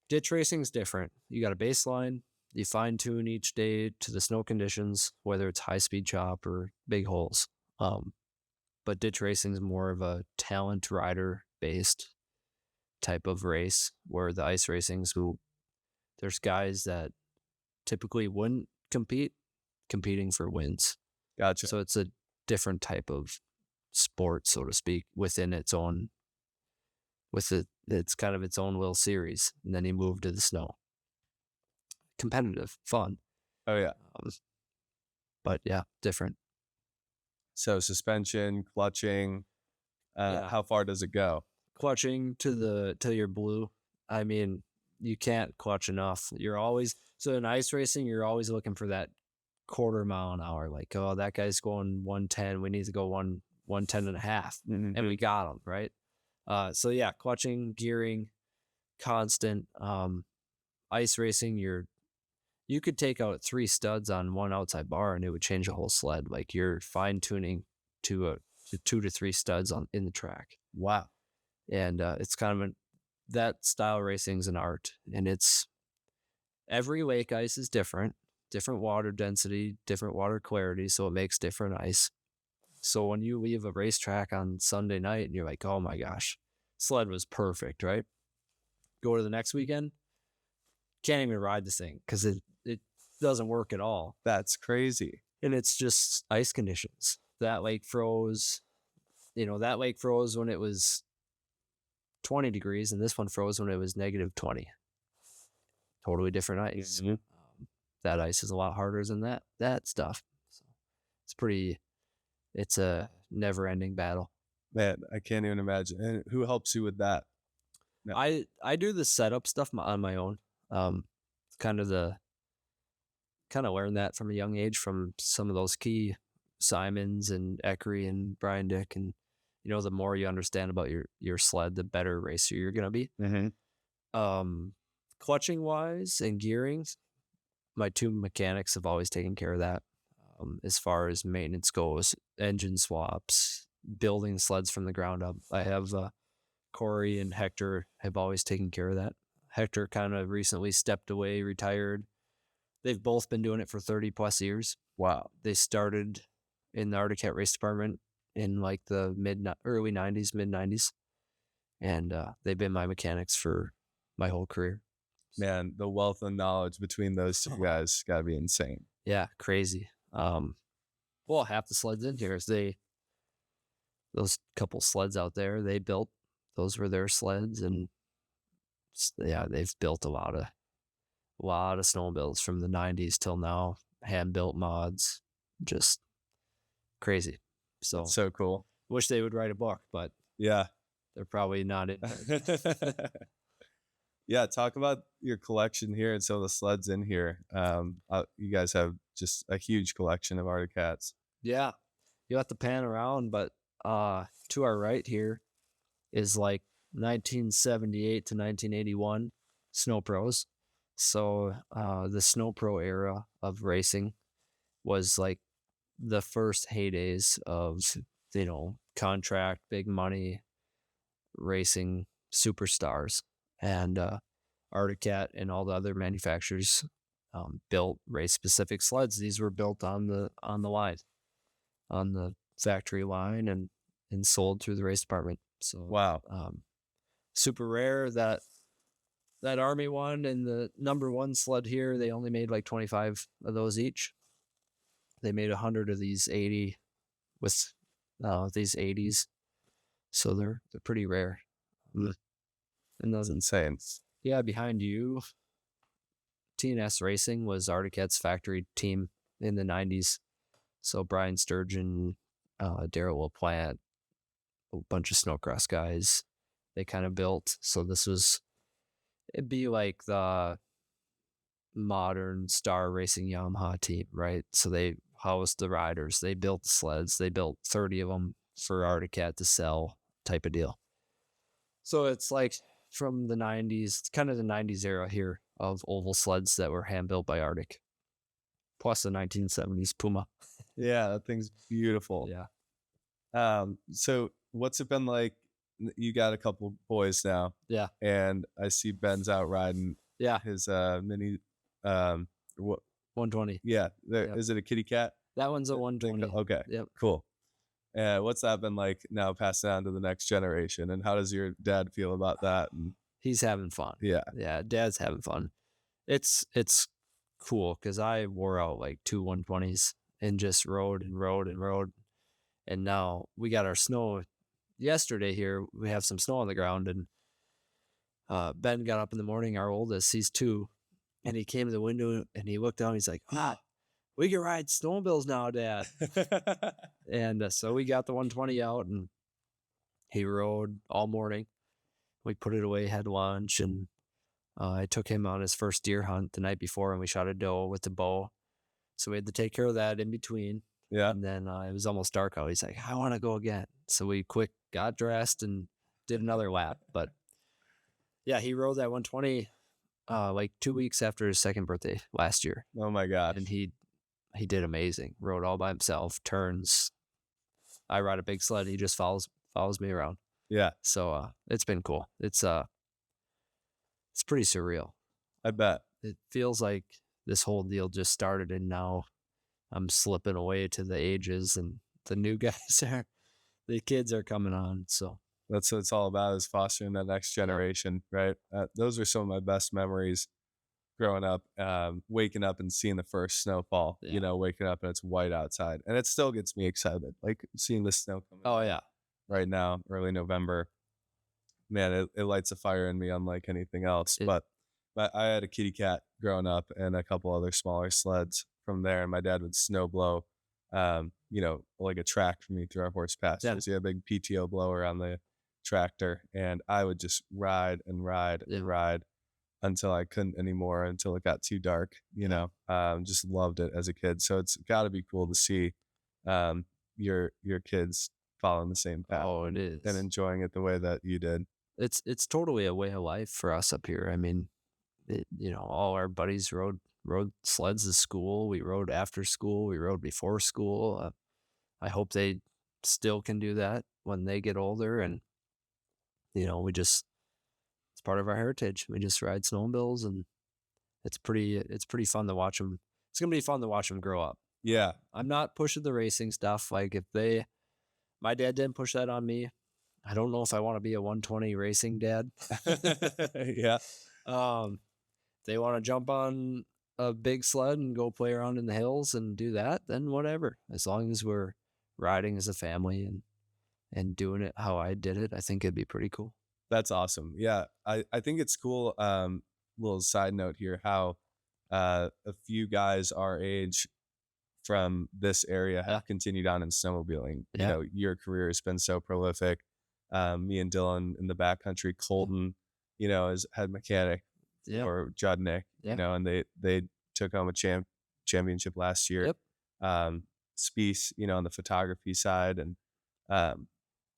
Ditch racing's different. You got a baseline. You fine tune each day to the snow conditions, whether it's high speed chop or big holes. But ditch racing is more of a talent rider based type of race, where the ice racing's there's guys that typically wouldn't competing for wins. Gotcha. So it's a different type of sport, so to speak, within its own, it's kind of its own little series. And then he moved to the snow. Competitive, fun. Oh yeah. But yeah, different. So suspension, clutching, how far does it go? Clutching to your blue. I mean, you can't clutch enough. So in ice racing, you're always looking for that quarter mile an hour. Like, oh, that guy's going 110. We need to go 110 and a half. Mhm. And we got him, right? So yeah, clutching, gearing, constant. Ice racing, you could take out 3 studs on one outside bar and it would change the whole sled. Like you're fine tuning to 2 to 3 studs in the track. Wow. And it's kind of that style racing is an art, and it's every lake ice is different water density, different water clarity, so it makes different ice. So when you leave a racetrack on Sunday night and you're like, oh my gosh, sled was perfect, right? Go to the next weekend, can't even ride this thing because it doesn't work at all. That's crazy. And it's just ice conditions. That lake froze, that lake froze when it was 20 degrees, and this one froze when it was -20. Totally different ice. Mhm. That ice is a lot harder than that stuff. So it's a never-ending battle. Man, I can't even imagine. And who helps you with that? No. I do the setup stuff on my own. Kind of learned that from a young age from some of those key Simons and Eckery and Brian Dick, and the more you understand about your sled, the better racer you're gonna be. Mm-hmm. Clutching wise and gearing, my 2 mechanics have always taken care of that. As far as maintenance goes, engine swaps, building sleds from the ground up, I have Corey and Hector have always taken care of that. Hector kind of recently stepped away, retired. They've both been doing it for 30 plus years. Wow. They started in the Arctic Cat Race Department in like the early 90s, mid 90s. And they've been my mechanics for my whole career. Man, the wealth of knowledge between those 2 guys got to be insane. Yeah, crazy. Well, half the sleds in here is those couple sleds out there they built. Those were their sleds, and yeah, they've built a lot of snowmobiles from the 90s till now. Hand built mods, just crazy. So That's so cool. wish they would write a book, but Yeah. they're probably not in. Yeah, talk about your collection here and some of the sleds in here. You guys have just a huge collection of Arctic Cats. Yeah, you have to pan around, but to our right here is like 1978 to 1981 Snow Pros. So the Snow Pro era of racing was like the first heydays of contract, big money racing superstars, and Arctic Cat and all the other manufacturers built race specific sleds. These were built on the line, on the factory line, and sold through the race department. So Wow. Super rare. That Army one and the number 1 sled here, they only made like 25 of those each. They made 100 of these 80 with these 80s, so they're pretty rare. And that's insane. Yeah, behind you, TNS Racing was Arctic Cat's factory team in the 90s. So Brian Sturgeon, Daryl LaPlante, a bunch of snowcross guys, they kind of built. So it'd be like the modern Star Racing Yamaha team, right? So they housed the riders, they built the sleds, they built 30 of them for Arctic Cat to sell, type of deal. So it's like from the 90s, kind of the 90s era here of oval sleds that were hand built by Arctic, plus the 1970s Puma. Yeah, that thing's beautiful. Yeah. So what's it been like? You got a couple boys now. Yeah. And I see Ben's out riding. Yeah. His mini. What? 120. Yeah. Yep. Is it a kitty cat? That one's a 120. Okay. Yep. Cool. What's that been like now, passed down to the next generation, and how does your dad feel about that? And he's having fun. Yeah, Dad's having fun. It's cool because I wore out like 2 120s and just rode, and now we got our snow. Yesterday here we have some snow on the ground, and Ben got up in the morning. Our oldest, he's 2, and he came to the window and he looked down. He's like, we can ride snowmobiles now, Dad. And so we got the 120 out, and he rode all morning. We put it away, had lunch, and I took him on his first deer hunt the night before, and we shot a doe with the bow. So we had to take care of that in between. Yeah. And then it was almost dark out. He's like, I want to go again. So we got dressed and did another lap. But yeah, he rode that 120 like 2 weeks after his second birthday last year. Oh my gosh. And he did amazing. Rode all by himself, turns. I ride a big sled. He just follows me around. Yeah. So it's been cool. It's pretty surreal. I bet. It feels like this whole deal just started and now I'm slipping away to the ages and the new the kids are coming on. So that's what it's all about, is fostering that next generation, right? Those are some of my best memories growing up, waking up and seeing the first snowfall, waking up and it's white outside. And it still gets me excited, like seeing the snow coming. Oh, yeah. Right now, early November. Man, it lights a fire in me unlike anything else. But I had a kitty cat growing up and a couple other smaller sleds from there. And my dad would snow blow, like a track for me through our horse pastures. He had a big PTO blower on the tractor. And I would just ride and ride and ride until I couldn't anymore, until it got too dark, just loved it as a kid. So it's got to be cool to see your kids following the same path. Oh, it is. And enjoying it the way that you did. It's totally a way of life for us up here. I mean, all our buddies rode sleds to school. We rode after school. We rode before school. I hope they still can do that when they get older. And, it's part of our heritage. We just ride snowmobiles, and it's pretty fun to watch them. It's going to be fun to watch them grow up. Yeah. I'm not pushing the racing stuff. Like my dad didn't push that on me. I don't know if I want to be a 120 racing dad. Yeah. They want to jump on a big sled and go play around in the hills and do that, then whatever. As long as we're riding as a family and doing it how I did it, I think it'd be pretty cool. That's awesome. Yeah. I think it's cool. Little side note here, how a few guys our age from this area have continued on in snowmobiling. Yeah. Your career has been so prolific. Me and Dylan in the backcountry, Colton, is head mechanic for Judnick, and they took home a championship last year. Yep. Spieth, on the photography side. And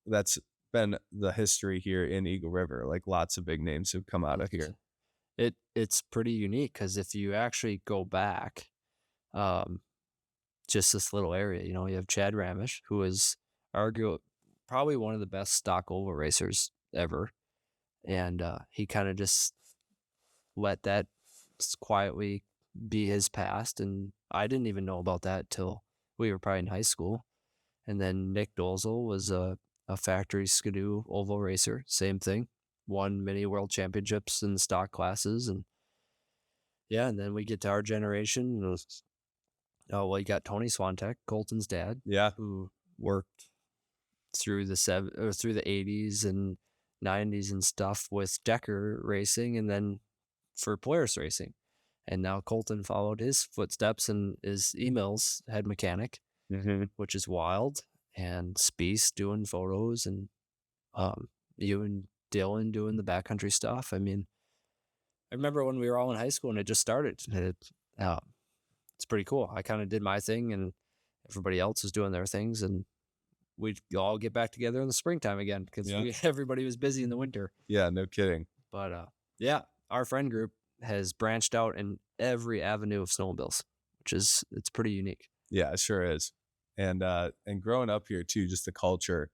that's been the history here in Eagle River. Like, lots of big names have come out of here. It's pretty unique, because if you actually go back, just this little area, you have Chad Ramish, who is probably one of the best stock oval racers ever. And he kind of just let that quietly be his past. And I didn't even know about that till we were probably in high school. And then Nick Dolzel was a factory skidoo oval racer. Same thing. Won many world championships in the stock classes. And and then we get to our generation. You got Tony Swantek, Colton's dad. Yeah. Who worked through the 80s and 90s and stuff with Decker Racing, and then for Polaris Racing. And now Colton followed his footsteps and is Emil's head mechanic, which is wild. And Spieth doing photos, and you and Dylan doing the backcountry stuff. I mean, I remember when we were all in high school and it just started. It's pretty cool. I kind of did my thing and everybody else was doing their things, and we'd all get back together in the springtime again, because everybody was busy in the winter. Yeah, no kidding. But our friend group has branched out in every avenue of snowmobiles, it's pretty unique. Yeah, it sure is. And growing up here too, just the culture,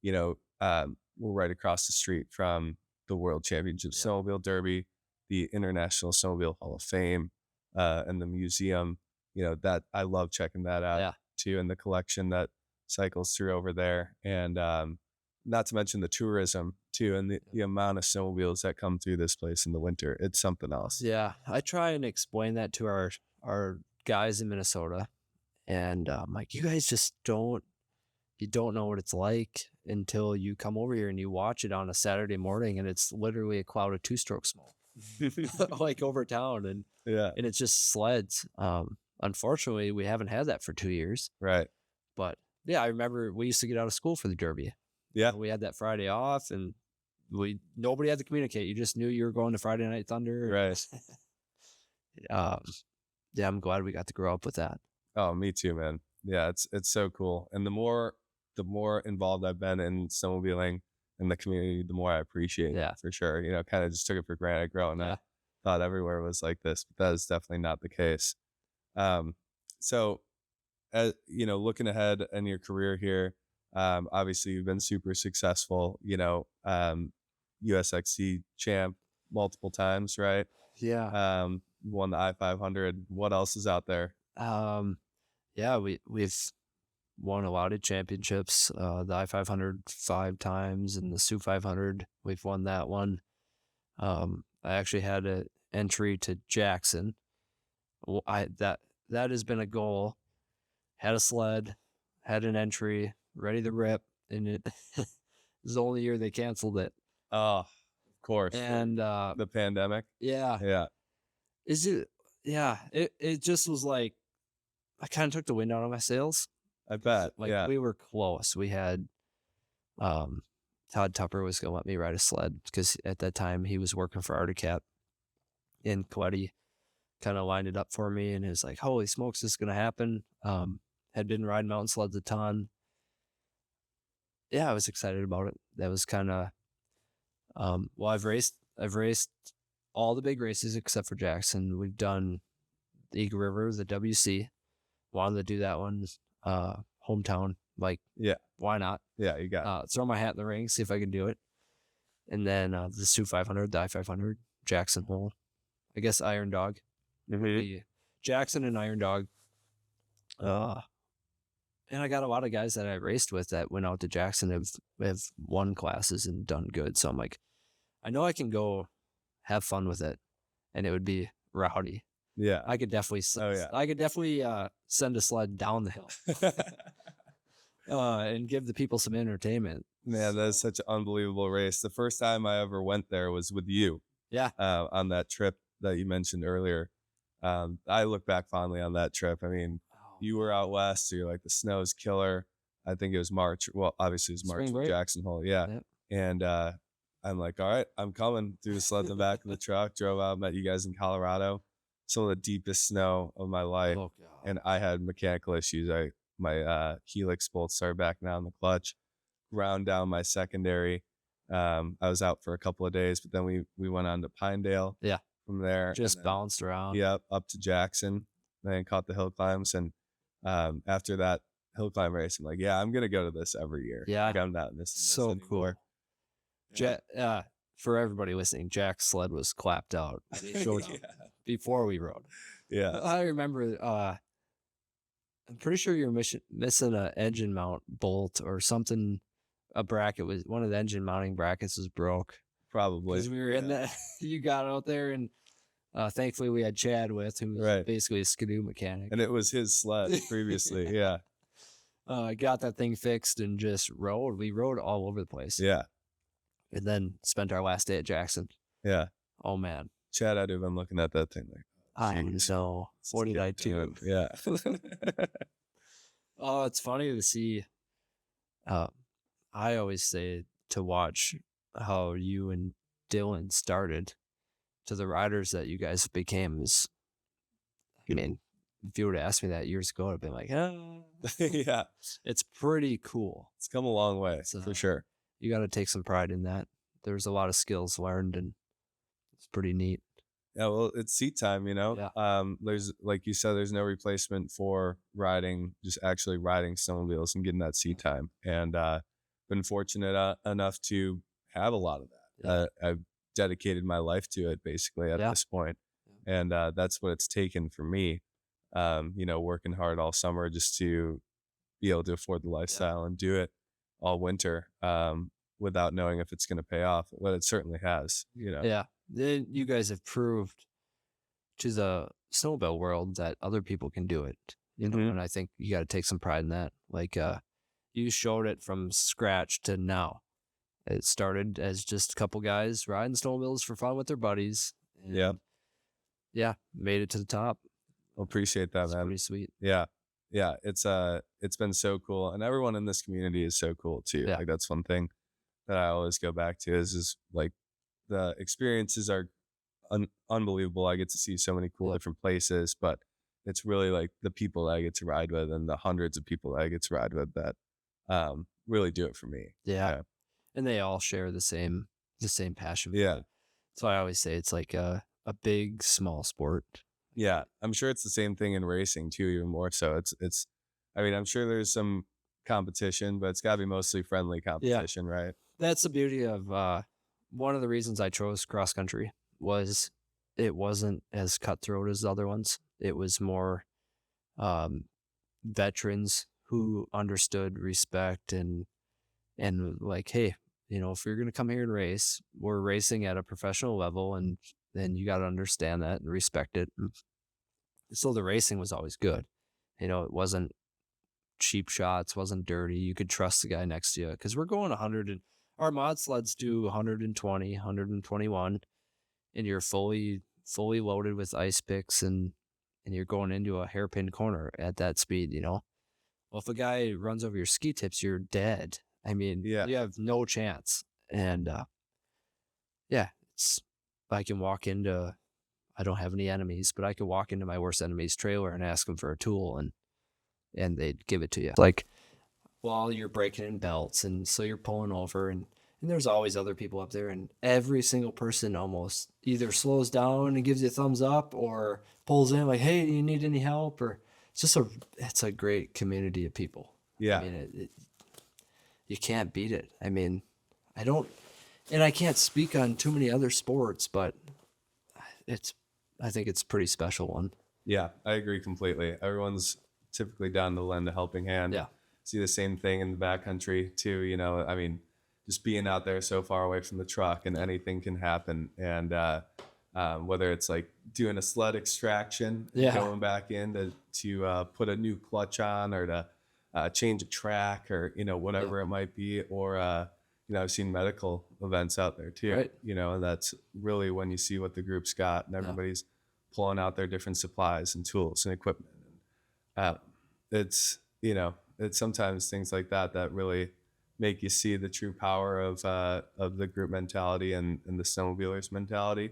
we're right across the street from the World Championship Snowmobile Derby, the International Snowmobile Hall of Fame, and the museum. That I love checking that out too, and the collection that cycles through over there. And not to mention the tourism too, and the amount of snowmobiles that come through this place in the winter. It's something else. Yeah, I try and explain that to our guys in Minnesota, and I'm like, you guys just don't know what it's like until you come over here and you watch it on a Saturday morning, and it's literally a cloud of two-stroke smoke like over town, and it's just sleds. Unfortunately, we haven't had that for 2 years. Right. But I remember we used to get out of school for the Derby. Yeah. We had that Friday off, and nobody had to communicate. You just knew you were going to Friday Night Thunder. Right. I'm glad we got to grow up with that. Oh, me too, man. Yeah, it's so cool. And the more involved I've been in snowmobiling in the community, the more I appreciate it, Yeah. for sure. Kind of just took it for granted growing Yeah. up. Thought everywhere was like this, but that is definitely not the case. Um, so looking ahead in your career here, obviously you've been super successful, USXC champ multiple times, right? Yeah. You won the I-500. What else is out there? Yeah, we've won a lot of championships. The I-500 5 times and the Sioux 500. We've won that one. I actually had an entry to Jackson. That has been a goal. Had a sled, had an entry, ready to rip, and it was the only year they canceled it. Oh, of course. And the pandemic. yeah, Yeah. it just was like I kind of took the wind out of my sails. I bet. Like yeah. we were close. We had Todd Tupper was gonna let me ride a sled because at that time he was working for Articap, and Coetti kind of lined it up for me, and it was like, holy smokes, this is gonna happen. Had been riding mountain sleds a ton. Yeah, I was excited about it. That was kind of well, I've raced all the big races except for Jackson. We've done the Eagle River, the WC. Wanted to do that one, hometown. Like, Yeah. why not? Yeah, you got it. Throw my hat in the ring, see if I can do it. And then the Sioux 500, the I-500, Jackson Hole. I guess Iron Dog. Mhm. Jackson and Iron Dog. And I got a lot of guys that I raced with that went out to Jackson have won classes and done good. So I'm like, I know I can go have fun with it, and it would be rowdy. Yeah. I could definitely. I could definitely send a sled down the hill and give the people some entertainment. Man, that is such an unbelievable race. The first time I ever went there was with you. Yeah. On that trip that you mentioned earlier. I look back fondly on that trip. I mean, you were out west, so you're like, the snow's killer. I think it was March. Well, obviously it was March with Jackson Hole. Yeah. Yep. And I'm like, all right, I'm coming. Through the sled in the back of the truck, drove out, met you guys in Colorado. Some of the deepest snow of my life. Oh, God. And I had mechanical issues. My helix bolts started backing out in the clutch, ground down my secondary. I was out for a couple of days, but then we went on to Pinedale. Yeah. From there. Just bounced around. Yep. Up to Jackson. Then caught the hill climbs. And after that hill climb race, I'm like, yeah, I'm going to go to this every year. Yeah. I'm not missing this so anymore. Cool. For everybody listening, Jack's sled was clapped out. Before we rode. Yeah. I remember, I'm pretty sure you're missing an engine mount bolt or something. A bracket was, one of the engine mounting brackets was broke. Probably. Because we were in that, you got out there, and thankfully we had Chad with, who was basically a skidoo mechanic. And it was his sled previously. Yeah. Got that thing fixed and just rode. We rode all over the place. Yeah. And then spent our last day at Jackson. Yeah. Oh, man. Chad had to have been looking at that thing like, I know. What did I do? Yeah. Oh, it's funny to see. I always say to watch how you and Dylan started to the riders that you guys became. Is, I mean, if you were to ask me that years ago, I'd been like, yeah, it's pretty cool. It's come a long way, for sure. You got to take some pride in that. There's a lot of skills learned, and it's pretty neat. Yeah, well, it's seat time, Yeah. There's, like you said, there's no replacement for riding, just actually riding snowmobiles and getting that seat time. And been fortunate enough to have a lot of that. Yeah. I've dedicated my life to it basically at this point. And that's what it's taken for me, working hard all summer just to be able to afford the lifestyle and do it all winter without knowing if it's going to pay off. Well, it certainly has, Yeah. Then you guys have proved to the snowmobile world that other people can do it, and I think you got to take some pride in that. Like, you showed it from scratch to now. It started as just a couple guys riding snowmobiles for fun with their buddies. And made it to the top. Appreciate that, man. Pretty sweet. Yeah. It's been so cool, and everyone in this community is so cool too. Yeah. Like, that's one thing that I always go back to is like, the experiences are unbelievable. I get to see so many cool different places, but it's really like the people that I get to ride with and the hundreds of people that I get to ride with that really do it for me. Yeah. Yeah. And they all share the same passion. Yeah. So I always say it's like a big, small sport. Yeah. I'm sure it's the same thing in racing too, even more so. It's I mean, I'm sure there's some competition, but it's gotta be mostly friendly competition, right? That's the beauty of one of the reasons I chose cross country was it wasn't as cutthroat as the other ones. It was more um, veterans who understood respect and like, hey, if you're gonna come here and race, we're racing at a professional level, and then you got to understand that and respect it. And so the racing was always good. It wasn't cheap shots, wasn't dirty. You could trust the guy next to you because we're going 100 and our mod sleds do 120, 121, and you're fully loaded with ice picks and you're going into a hairpin corner at that speed. Well, if a guy runs over your ski tips, you're dead. I mean, Yeah. you have no chance. And yeah, I can walk into, I don't have any enemies, but I could walk into my worst enemy's trailer and ask them for a tool and they'd give it to you. Like, while you're breaking in belts, and so you're pulling over, and there's always other people up there, and every single person almost either slows down and gives you a thumbs up or pulls in like, hey, do you need any help? Or it's a great community of people. Yeah. I mean, you can't beat it. I mean, I can't speak on too many other sports, but I think it's a pretty special one. Yeah, I agree completely. Everyone's typically down to lend a helping hand. Yeah. See the same thing in the backcountry too. I mean, just being out there so far away from the truck and anything can happen. And whether it's like doing a sled extraction, going back in to put a new clutch on or to change a track or, whatever it might be. Or, I've seen medical events out there too, Right. And that's really when you see what the group's got and everybody's pulling out their different supplies and tools and equipment. It's sometimes things like that really make you see the true power of the group mentality and the snowmobilers mentality.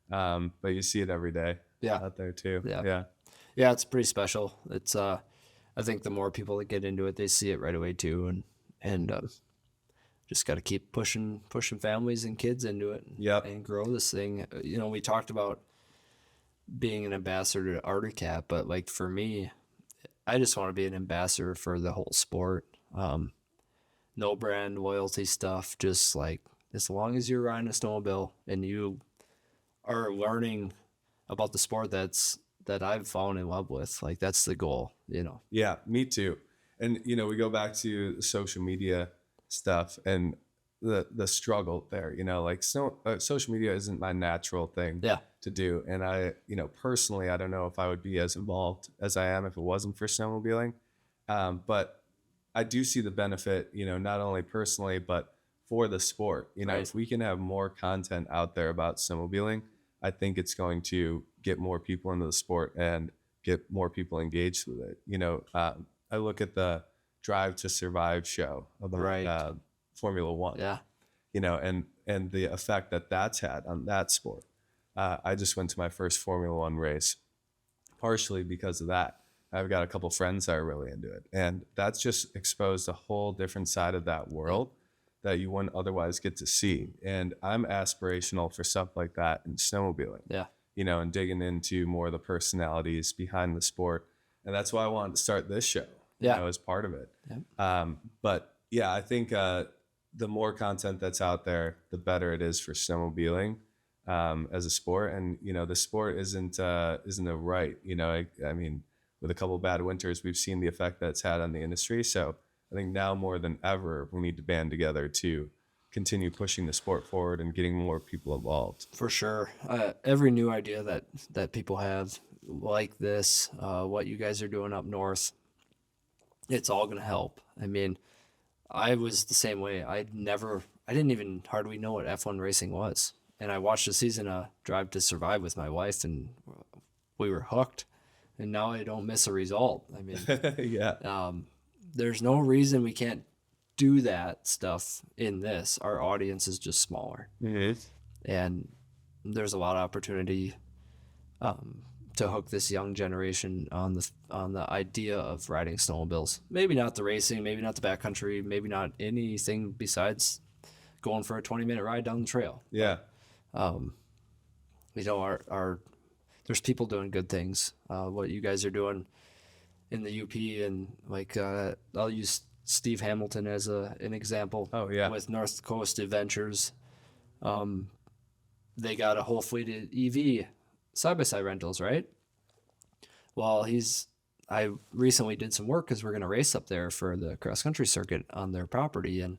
But you see it every day out there too. Yeah, it's pretty special. It's I think the more people that get into it, they see it right away too, and just got to keep pushing families and kids into it and grow this thing. We talked about being an ambassador to Arctic Cat, but like for me, I just want to be an ambassador for the whole sport. No brand loyalty stuff, just like as long as you're riding a snowmobile and you are learning about the sport that I've fallen in love with, like that's the goal, Yeah, me too. And we go back to the social media stuff and the struggle there, like social media isn't my natural thing to do. And I, personally, I don't know if I would be as involved as I am if it wasn't for snowmobiling. But I do see the benefit, not only personally, but for the sport. If we can have more content out there about snowmobiling, I think it's going to get more people into the sport and get more people engaged with it. I look at the Drive to Survive show about Formula One. Yeah. And the effect that's had on that sport. I just went to my first Formula One race, partially because of that. I've got a couple friends that are really into it, and that's just exposed a whole different side of that world that you wouldn't otherwise get to see. And I'm aspirational for stuff like that in snowmobiling. Yeah. And digging into more of the personalities behind the sport, and that's why I wanted to start this show. As part of it. Yeah. But yeah, I think the more content that's out there, the better it is for snowmobiling as a sport. And the sport isn't a right. I mean, with a couple of bad winters, we've seen the effect that's had on the industry. So I think now more than ever, we need to band together to continue pushing the sport forward and getting more people involved. For sure. Every new idea that people have like this, what you guys are doing up north, it's all going to help. I mean, I was the same way. I didn't even hardly know what F1 racing was. And I watched a season of Drive to Survive with my wife, and we were hooked. And now I don't miss a result. I mean, there's no reason we can't do that stuff in this. Our audience is just smaller. Mm-hmm. And there's a lot of opportunity to hook this young generation on the idea of riding snowmobiles. Maybe not the racing, maybe not the backcountry, maybe not anything besides going for a 20-minute ride down the trail. Yeah. You know, our there's people doing good things. What you guys are doing in the UP, and like I'll use Steve Hamilton as an example. Oh yeah. With North Coast Adventures, they got a whole fleet of EV side-by-side rentals, right? Well, I recently did some work because we're going to race up there for the cross-country circuit on their property, and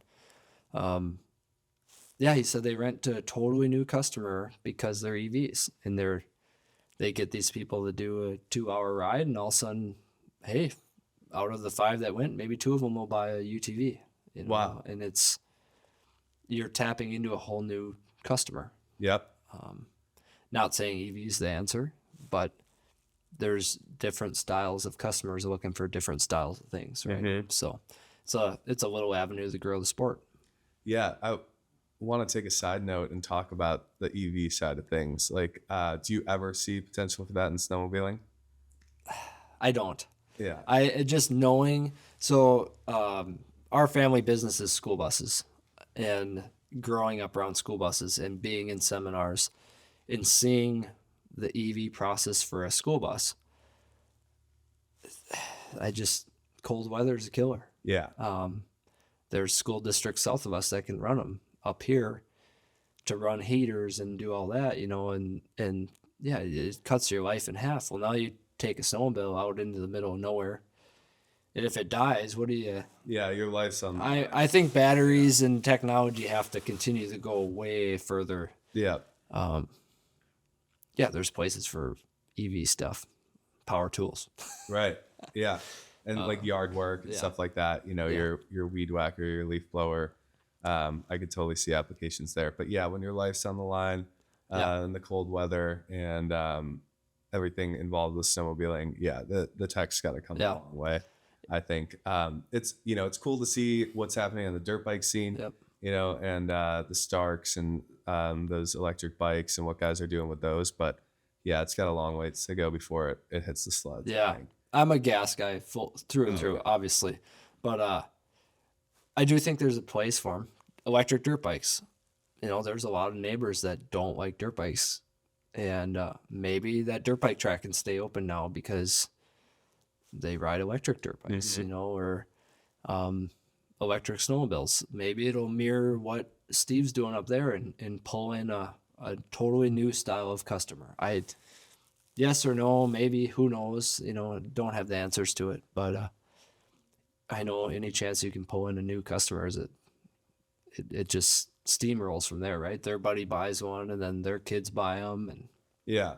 yeah, he said they rent to a totally new customer because they're EVs, and they get these people to do a 2-hour ride, and all of a sudden, hey, out of the 5 that went, maybe 2 of them will buy a UTV. You know? Wow. And you're tapping into a whole new customer. Yep. Not saying EV's the answer, but there's different styles of customers looking for different styles of things, right? Mm-hmm. So it's a little avenue to grow the sport. Yeah. I want to take a side note and talk about the EV side of things. Like, do you ever see potential for that in snowmobiling? I don't. Yeah. I just knowing. So our family business is school buses, and growing up around school buses and being in seminars and seeing the EV process for a school bus, cold weather is a killer. Yeah. There's school districts south of us that can run them. Up here to run heaters and do all that, you know, and yeah, it cuts your life in half. Well, now you take a snowmobile out into the middle of nowhere, and if it dies, what do you? Yeah, your life's on. I think batteries and technology have to continue to go way further. Yeah. Yeah, there's places for EV stuff, power tools. Right. Yeah. And like yard work and yeah. stuff like that, you know, your weed whacker, your leaf blower. I could totally see applications there. But yeah, when your life's on the line, and the cold weather and everything involved with snowmobiling, yeah, the tech's got to come a long way. I think it's, you know, it's cool to see what's happening on the dirt bike scene, you know, and the Starks and those electric bikes and what guys are doing with those. But yeah, it's got a long way to go before it hits the sled. Yeah, I'm a gas guy through and through, obviously, but I do think there's a place for them. Electric dirt bikes. You know, there's a lot of neighbors that don't like dirt bikes, and maybe that dirt bike track can stay open now because they ride electric dirt bikes, you know, or electric snowmobiles. Maybe it'll mirror what Steve's doing up there and pull in a totally new style of customer. Yes or no, maybe, who knows, you know, don't have the answers to it, but I know any chance you can pull in a new customer it just steamrolls from there, right? Their buddy buys one and then their kids buy them. And yeah.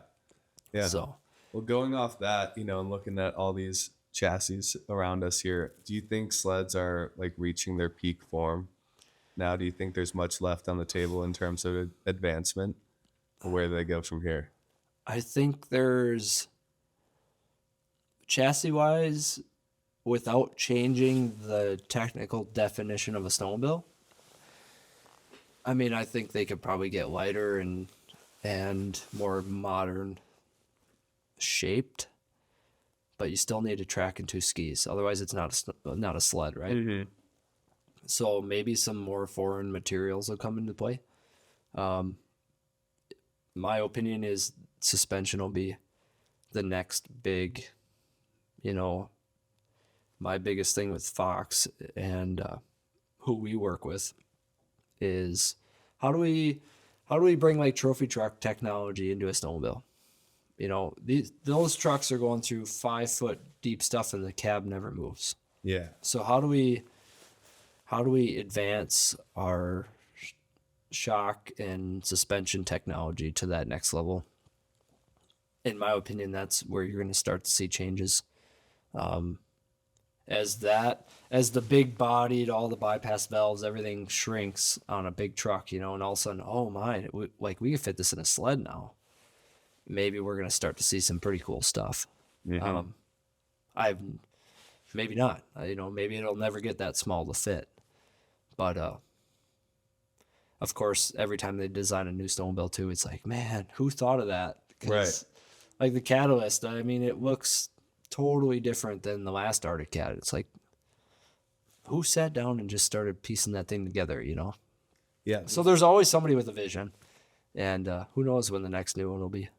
So, well, going off that, you know, and looking at all these chassis around us here, do you think sleds are like reaching their peak form now? Do you think there's much left on the table in terms of advancement, or where do they go from here? I think there's chassis wise, without changing the technical definition of a snowmobile, I mean, I think they could probably get lighter and more modern shaped, but you still need a track and 2 skis. Otherwise, it's not a sled, right? Mm-hmm. So maybe some more foreign materials will come into play. My opinion is suspension will be the next big, you know, my biggest thing with Fox and who we work with is how do we bring like trophy truck technology into a snowmobile? You know, those trucks are going through 5-foot deep stuff and the cab never moves. Yeah. So how do we advance our shock and suspension technology to that next level? In my opinion, that's where you're going to start to see changes. As the big bodied, all the bypass valves, everything shrinks on a big truck, you know, and all of a sudden, oh my, we can fit this in a sled now. Maybe we're going to start to see some pretty cool stuff. Mm-hmm. Maybe not, you know, maybe it'll never get that small to fit, but, of course, every time they design a new snowmobile too, it's like, man, who thought of that? Right. Like the Catalyst, I mean, it looks totally different than the last Arctic Cat. It's like, who sat down and just started piecing that thing together, you know? Yeah. So there's always somebody with a vision, and who knows when the next new one will be.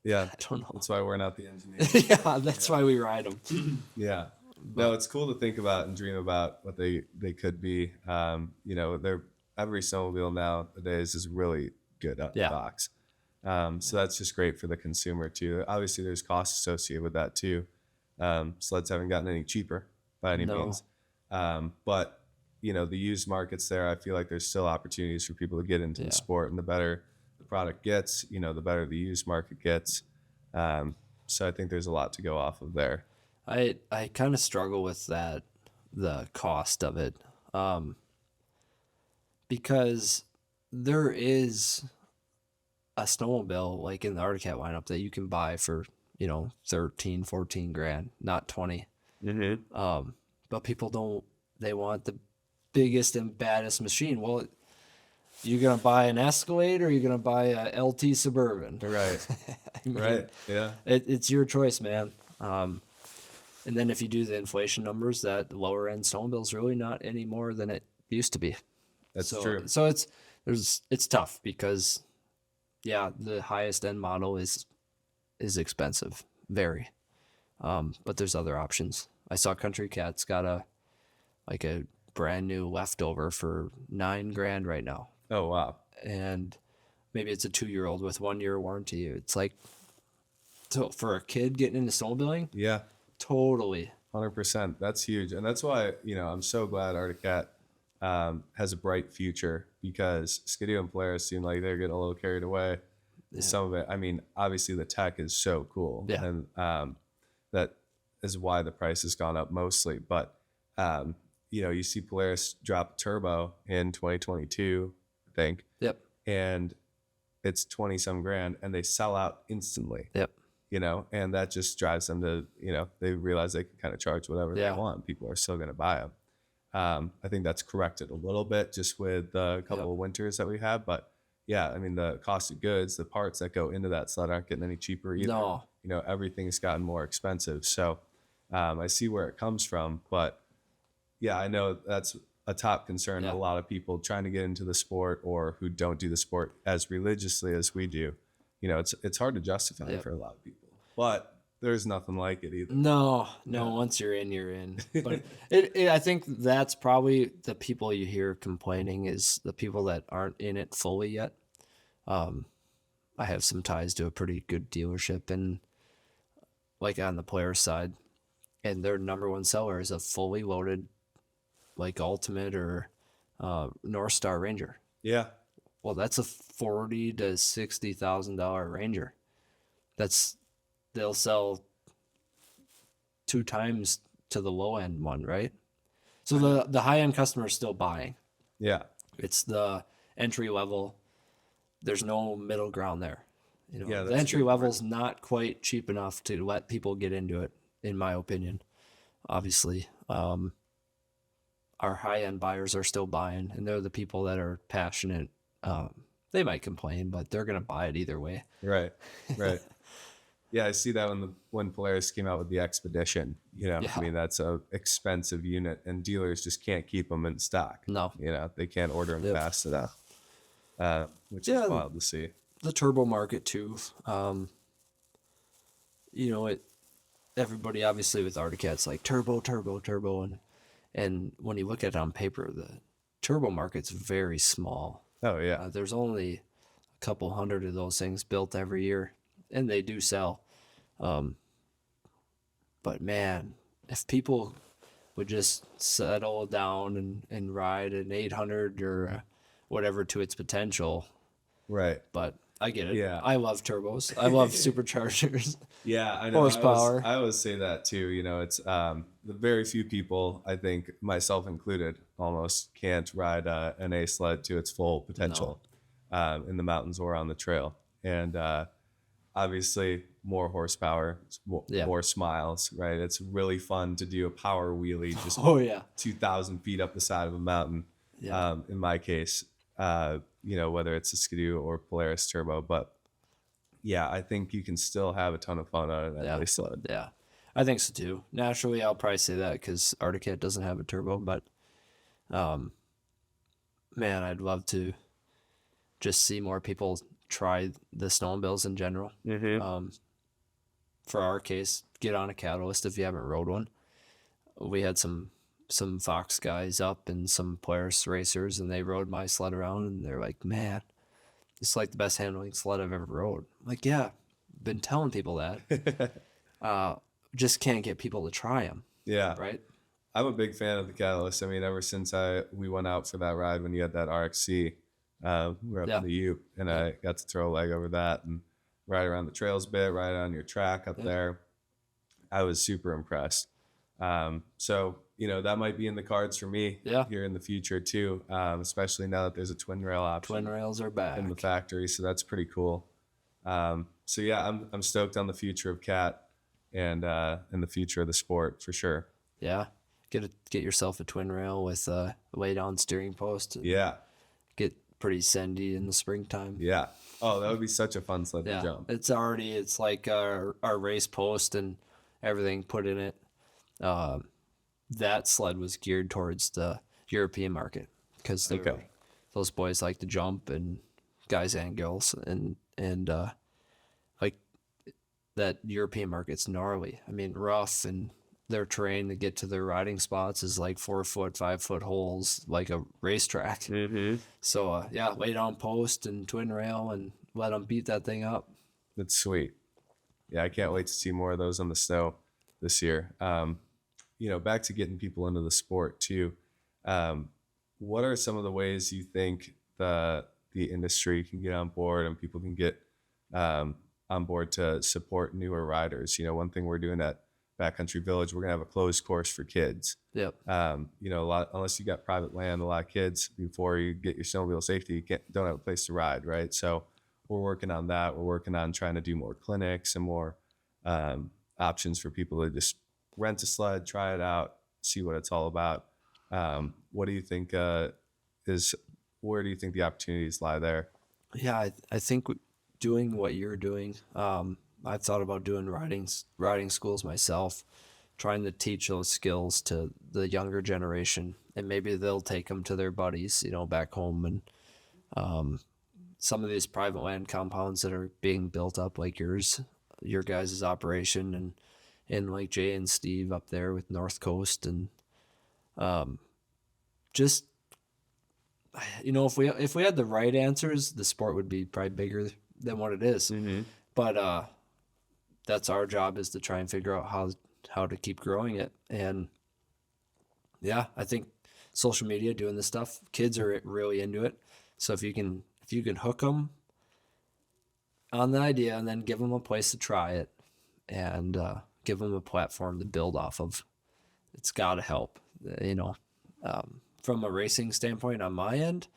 Yeah. I don't know. That's why we're not the engineers. Yeah, that's why we ride them. Yeah. No, it's cool to think about and dream about what they could be. You know, every snowmobile nowadays is really good out of the Yeah. box. So that's just great for the consumer too. Obviously, there's costs associated with that too. Sleds haven't gotten any cheaper by any No. means. But you know, the used markets there, I feel like there's still opportunities for people to get into the sport, and the better the product gets, you know, the better the used market gets. So I think there's a lot to go off of there. I kind of struggle with that, the cost of it, because there is a snowmobile like in the Arctic Cat lineup that you can buy for, you know, 13, 14 grand, not 20. Mm-hmm. But people they want the biggest and baddest machine. Well, you're going to buy an Escalade or you're going to buy a LT Suburban. Right. I mean, Right. Yeah. It's your choice, man. And then if you do the inflation numbers, that lower end snowmobile is really not any more than it used to be. That's true. So it's tough because, yeah, the highest end model is expensive, very. But there's other options. I saw Country Cat's got a brand new leftover for $9 grand right now, Oh wow. and maybe it's a 2-year-old with 1-year warranty. It's like, so for a kid getting into snowmobiling, Yeah. totally. 100%. That's huge. And that's why, you know, I'm so glad Arctic Cat has a bright future, because Skidoo and Polaris seem like they're getting a little carried away. Yeah. Some of it, I mean, obviously the tech is so cool. Yeah. And that is why the price has gone up mostly. But, you know, you see Polaris drop turbo in 2022, I think. Yep. And it's 20 some grand and they sell out instantly. Yep. You know, and that just drives them to, you know, they realize they can kind of charge whatever they want. People are still going to buy them. I think that's corrected a little bit just with the couple of winters that we have. But yeah, I mean, the cost of goods, the parts that go into that sled aren't getting any cheaper either. No. You know, everything's gotten more expensive. So I see where it comes from. But yeah, I know that's a top concern of a lot of people trying to get into the sport or who don't do the sport as religiously as we do. You know, it's hard to justify for a lot of people, but there's nothing like it either. No. Once you're in, you're in. But I think that's probably the people you hear complaining is the people that aren't in it fully yet. I have some ties to a pretty good dealership, and like on the player side, and their number one seller is a fully loaded, like Ultimate or North Star Ranger. Yeah. Well, that's a $40,000 to $60,000 Ranger. They'll sell 2 times to the low end one, right? So the high end customer is still buying. Yeah. It's the entry level. There's no middle ground there. You know, the that's entry level is not quite cheap enough to let people get into it, in my opinion. Obviously, our high end buyers are still buying, and they're the people that are passionate. They might complain, but they're gonna buy it either way. Right. Yeah, I see that when Polaris came out with the Expedition. You know, I mean, that's a expensive unit, and dealers just can't keep them in stock. No. You know, they can't order them fast enough, which is wild to see. The turbo market too. You know, everybody obviously with Arctic Cat's like turbo, and when you look at it on paper, the turbo market's very small. Oh yeah. There's only a couple hundred of those things built every year, and they do sell. But man, if people would just settle down and ride an 800 or whatever to its potential. Right. But I get it. Yeah. I love turbos. I love superchargers. Yeah, I know. Horsepower. I always say that too. You know, it's the very few people, I think myself included, almost can't ride an A sled to its full potential in the mountains or on the trail. And obviously, more horsepower, more smiles, right? It's really fun to do a power wheelie just 2,000 feet up the side of a mountain. Yeah. In my case, you know, whether it's a Skidoo or Polaris turbo, but yeah, I think you can still have a ton of fun out of that Yeah. race sled. Yeah, I think so too. Naturally, I'll probably say that because Arctic Cat doesn't have a turbo, but man, I'd love to just see more people try the snowmobiles in general. For our case, get on a Catalyst if you haven't rode one. We had some Fox guys up and some Polaris racers, and they rode my sled around, and they're like, man, it's like the best handling sled I've ever rode. I'm like, yeah, been telling people that. Just can't get people to try them. Yeah. Right? I'm a big fan of the Catalyst. I mean, ever since we went out for that ride when you had that RXC, we were up in the Ute, and I got to throw a leg over that and ride around the trails a bit, ride on your track up there. I was super impressed. So, that might be in the cards for me here in the future too, especially now that there's a twin rail option. Twin rails are back in the factory, so that's pretty cool. So yeah, I'm stoked on the future of Cat and the future of the sport for sure. Yeah, get yourself a twin rail with a lay down steering post. Yeah, get pretty sandy in the springtime. Yeah. Oh, that would be such a fun sled to jump. It's like our race post and everything put in it. That sled was geared towards the European market because those boys like to jump, and guys and girls, and like that European market's gnarly. I mean, rough, and their terrain to get to their riding spots is like 4 foot, 5 foot holes, like a racetrack. So lay down post and twin rail and let them beat that thing up. That's sweet. Yeah, I can't wait to see more of those on the snow this year. Back to getting people into the sport too. What are some of the ways you think the industry can get on board and people can get on board to support newer riders? One thing we're doing at Backcountry Village, we're gonna have a closed course for kids. Yep. A lot, unless you got private land, a lot of kids, before you get your snowmobile safety, you don't have a place to ride, right? So we're working on that. We're working on trying to do more clinics and more options for people to just rent a sled, try it out, see what it's all about. What do you think where do you think the opportunities lie there? Yeah, I think doing what you're doing, I've thought about doing riding schools myself, trying to teach those skills to the younger generation, and maybe they'll take them to their buddies, back home. And some of these private land compounds that are being built up, like your guys' operation, and like Jay and Steve up there with North Coast, and just if we had the right answers, the sport would be probably bigger than what it is. But that's our job, is to try and figure out how to keep growing it. And I think social media, doing this stuff, kids are really into it. So if you can hook them on the idea and then give them a place to try it, and give them a platform to build off of, it's got to help. From a racing standpoint, on my end,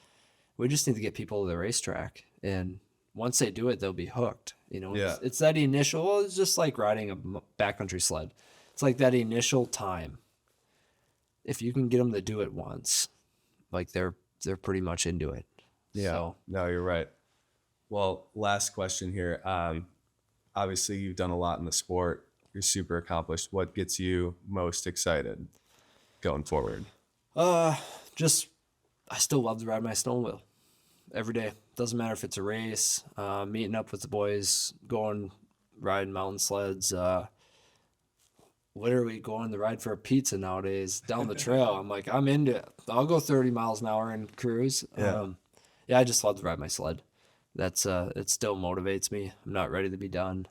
we just need to get people to the racetrack, and once they do it, they'll be hooked. It's that initial. It's just like riding a backcountry sled. It's like that initial time. If you can get them to do it once, like they're pretty much into it. Yeah. So, no, you're right. Well, last question here. Obviously, you've done a lot in the sport. You're super accomplished. What gets you most excited going forward? I still love to ride my snowmobile every day. Doesn't matter if it's a race, meeting up with the boys, going riding mountain sleds, literally going to ride for a pizza nowadays down the trail. I'm like, I'm into it. I'll go 30 miles an hour and cruise. I just love to ride my sled. That's it still motivates me. I'm not ready to be done.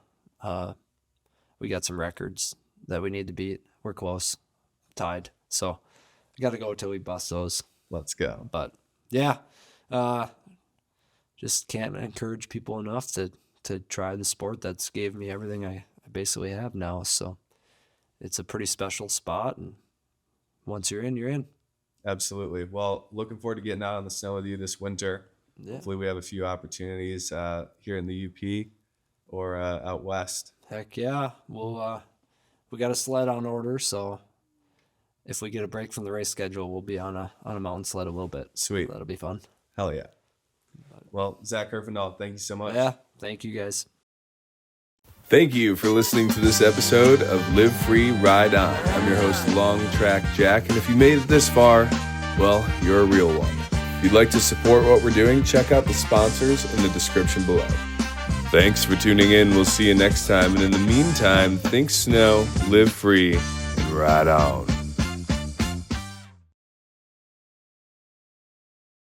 We got some records that we need to beat. We're close, tied. So I got to go till we bust those. Let's go. But just can't encourage people enough to try the sport that's gave me everything I basically have now. So it's a pretty special spot, and once you're in, you're in. Absolutely. Well, looking forward to getting out on the snow with you this winter. Yeah. Hopefully we have a few opportunities here in the UP or out west. Heck yeah. We got a sled on order, so if we get a break from the race schedule, we'll be on a mountain sled a little bit. Sweet. That'll be fun. Hell yeah. Well, Zach Herfindahl, thank you so much. Yeah, thank you guys. Thank you for listening to this episode of Live Free, Ride On. I'm your host, Longtrack Jack, and if you made it this far, well, you're a real one. If you'd like to support what we're doing, check out the sponsors in the description below. Thanks for tuning in. We'll see you next time. And in the meantime, think snow, live free, and ride on.